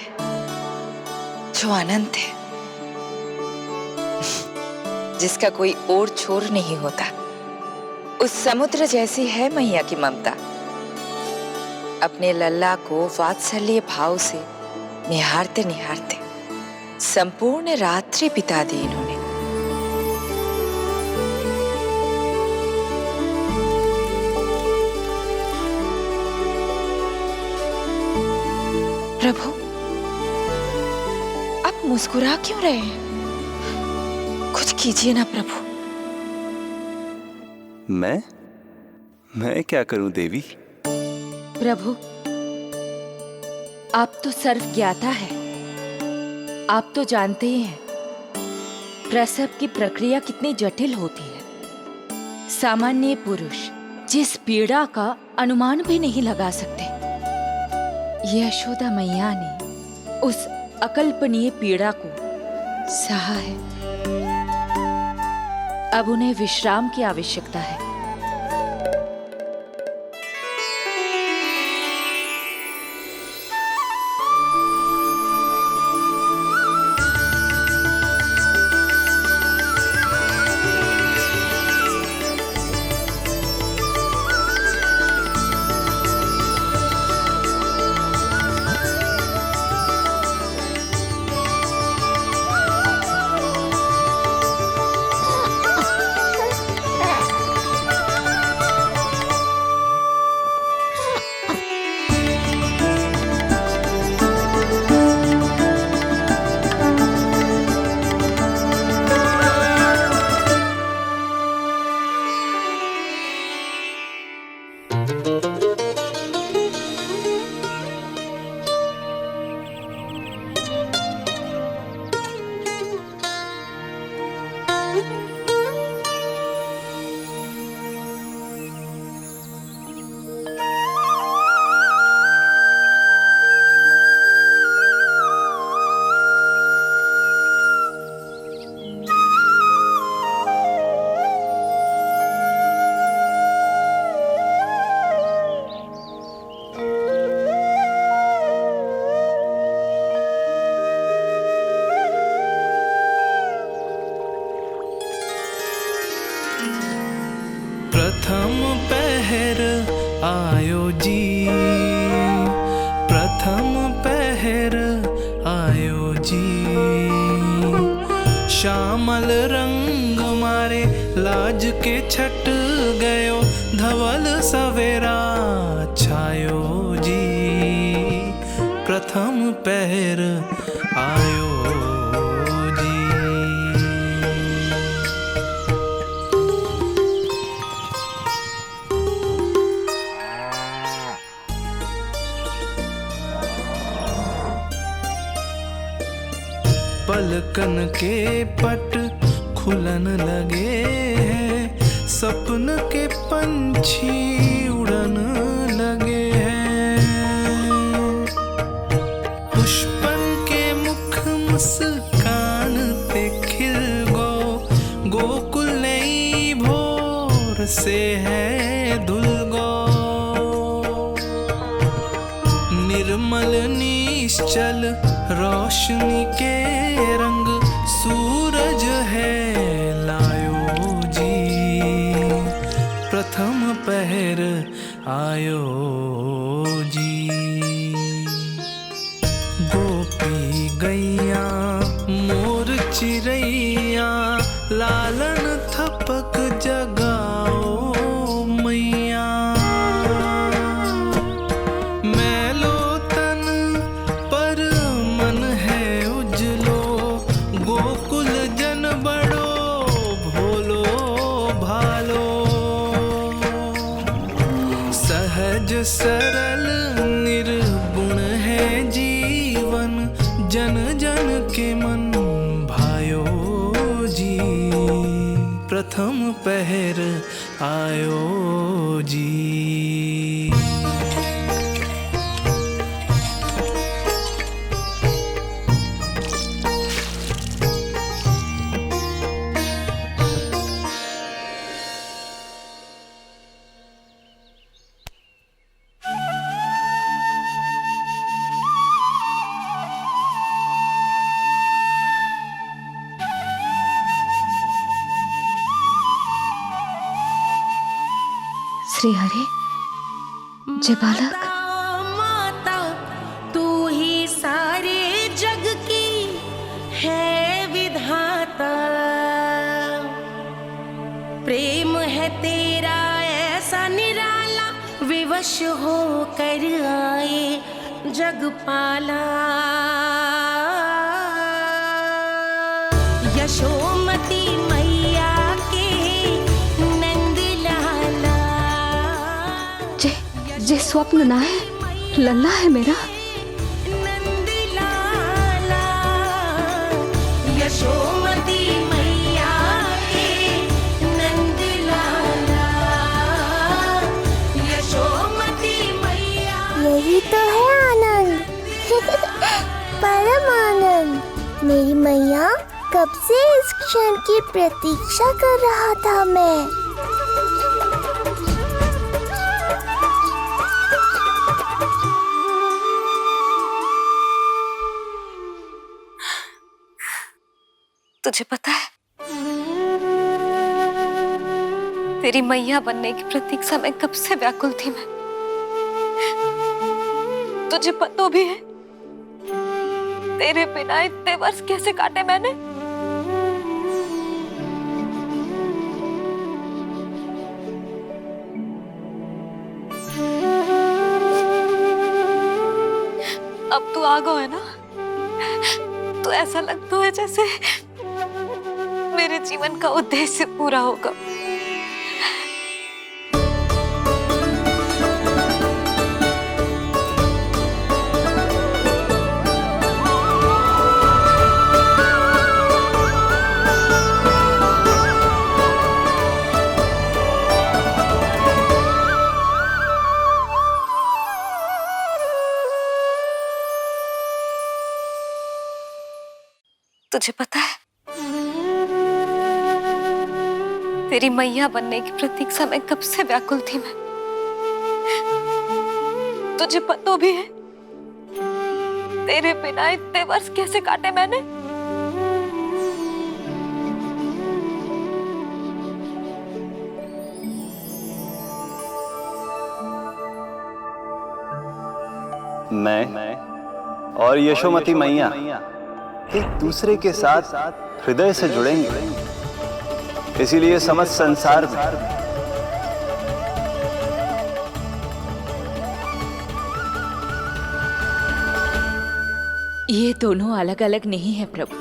जो अनंत है, जिसका कोई और छोर नहीं होता, उस समुद्र जैसी है मैया की ममता। अपने लल्ला को वात्सल्य भाव से निहारते निहारते संपूर्ण रात्रि बिता दी इन्होंने। प्रभु, आप मुस्कुरा क्यों रहे हैं? कुछ कीजिए ना प्रभु। मैं क्या करूं देवी? प्रभु, आप तो सर्व ज्ञाता है। आप तो जानते ही हैं प्रसव की प्रक्रिया कितनी जटिल होती है। सामान्य पुरुष जिस पीड़ा का अनुमान भी नहीं लगा सकते, यशोदा मैया ने उस अकल्पनीय पीड़ा को सहा है। अब उन्हें विश्राम की आवश्यकता है। प्रथम पहर आयो जी, प्रथम पहर आयो जी। श्यामल रंग मारे लाज के छट गयो, धवल सवेरा छायो जी। प्रथम पहर आयो जी। पलकन के पट खुलन लगे हैं, सपन के पंछी उड़न लगे हैं। पुष्पन के मुख मुस्कान पे खिल गो, गोकुल नई भोर से है धुल गो। निर्मल निश्चल रोशनी के रंग सूरज है लायो जी। प्रथम पहर आयो जी। गोपी गैया मोर चिड़ैया, लालन थपक जगाओ मैया। मैलो तन पर मन है उजलो, गोकुल जन बड़ो भोलो भालो। सहज सरल निर्गुण है जीवन, जन जन के मन भायो जी। प्रथम पहर आयो जी। श्री हरि, जय बालक। माता तू ही सारे जग की है विधाता। प्रेम है तेरा ऐसा निराला, विवश हो कर आए जगपाला। यशोमती मैया के नंद लाला। जे स्वप्न ना है, लल्ला है मेरा। नंद लाला यशोमती मैया के नंद लाला। यशोमती मैया। यही तो है आनंद, परम आनंद। मेरी मैया, कब से इस क्षण की प्रतीक्षा कर रहा था मैं। तुझे पता है, तेरी मैया बनने की प्रतीक्षा में कब से व्याकुल थी मैं। तुझे पता भी है तेरे बिना इतने वर्ष कैसे काटे मैंने। अब तू आ गो है ना, तो ऐसा लगता है जैसे मेरे जीवन का उद्देश्य पूरा होगा। तुझे पता है, तेरी मैया बनने की प्रतीक्षा में कब से व्याकुल थी मैं। तुझे पता भी है तेरे बिना इतने वर्ष कैसे काटे मैंने। मैं और यशोमती मैया एक दूसरे के साथ हृदय से जुड़ेंगे, इसीलिए समस्त संसार में ये दोनों अलग अलग नहीं है प्रभु।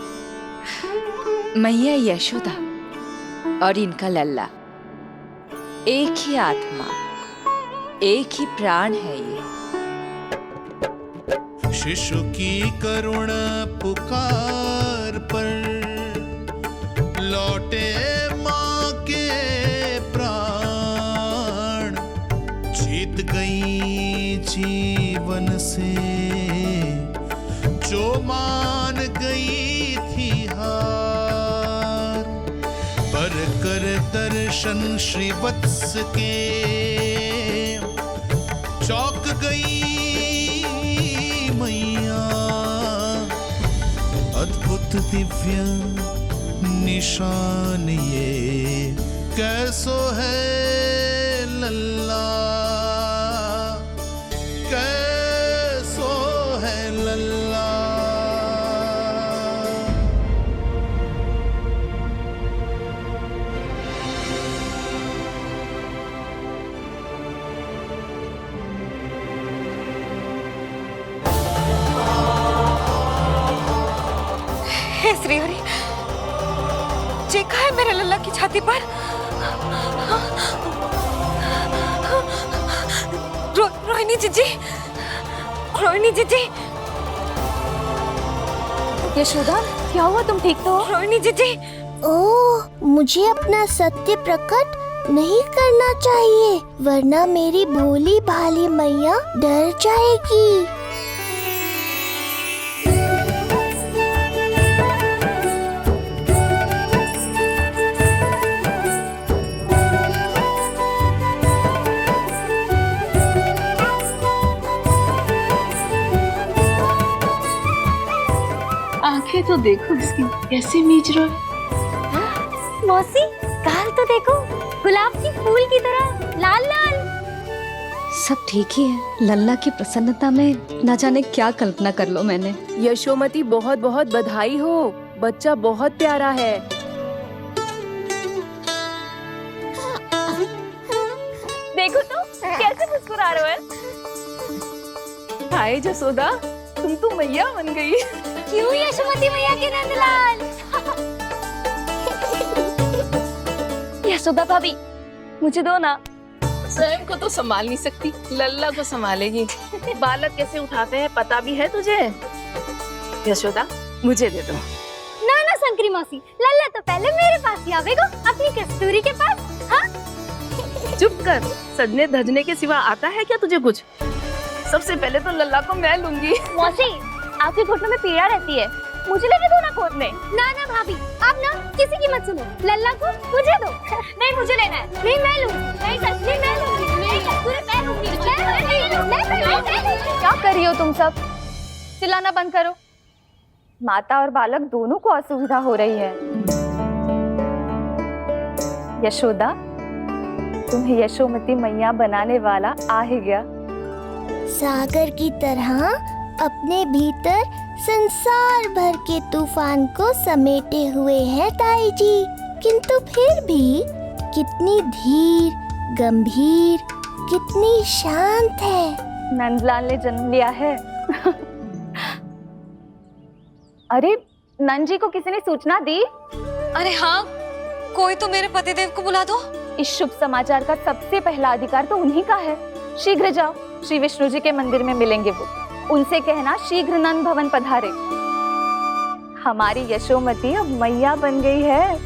मैया यशोदा और इनका लल्ला एक ही आत्मा, एक ही प्राण है ये। शिशु की करुण पुकार पर लौटे माँ के प्राण, जीत गई जीवन से जो मान गई थी हार, पर कर दर्शन श्री वत्स के चौक गई मैया, अद्भुत दिव्य निशान ये कैसो है लल्ला, कैसो है लल्ला। हे श्री हरि, देखा है मेरे लल्ला की छाती पर रोहिणी जीजी, रोहिणी जीजी। यशोदा, क्या हुआ? तुम ठीक तो हो? रोहिणी जीजी। ओह, मुझे अपना सत्य प्रकट नहीं करना चाहिए, वरना मेरी भोली भाली मैया डर जाएगी। आंखें तो देखो इसकी कैसे मीच रहा है। मौसी, गाल तो देखो, गुलाब की फूल की तरह लाल लाल। सब ठीक ही है। लल्ला की प्रसन्नता में न जाने क्या कल्पना कर लो मैंने। यशोमती, बहुत बहुत बधाई हो, बच्चा बहुत प्यारा है। देखो तो कैसे मुस्कुरा रहे हो। हाय जसोदा, तुम तो मैया बन गई। क्यों यशोमती मैया के नंदलाल? यशोदा भाभी, मुझे दो ना। स्वयं को तो संभाल नहीं सकती, लल्ला को संभालेगी। बालक कैसे उठाते हैं पता भी है तुझे। यशोदा, मुझे दे दो। ना ना शंकरी मौसी, लल्ला तो पहले मेरे पास ही आवेगा, अपनी कस्तूरी के पास। हाँ? चुप कर, सजने धजने के सिवा आता है क्या तुझे कुछ? सबसे पहले तो लल्ला को मैं लूंगी। मौसी, आपके घुटनों में पीड़ा रहती है, मुझे लेके दो ना कोट में। ना ना भाभी, आप ना किसी की मत सुनो, लल्ला को मुझे दो। नहीं, मुझे लेना है। नहीं, मैं लूंगी। नहीं कस्तूरी मैं लूंगी। नहीं कस्तूरी मैं लूंगी। क्या कर रही हो तुम सब? चिल्लाना बंद करो। माता और बालक दोनों को असुविधा हो रही है। यशोदा, तुम्हें यशोमती मैया बनाने वाला आ ही गया। सागर की तरह अपने भीतर संसार भर के तूफान को समेटे हुए है ताई जी, किंतु फिर भी कितनी धीर, गंभीर, कितनी शांत है। नंदलाल ने जन्म लिया है। अरे, नंद जी को किसी ने सूचना दी? अरे हाँ, कोई तो मेरे पतिदेव को बुला दो। इस शुभ समाचार का सबसे पहला अधिकार तो उन्हीं का है। शीघ्र जाओ, श्री विष्णु जी के मंदिर में मिलेंगे वो। उनसे कहना शीघ्र नंद भवन पधारे। हमारी यशोमती अब मैया बन गई है।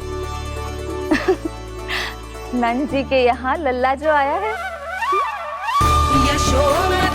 नंद जी के यहाँ लल्ला जो आया है। यशोमती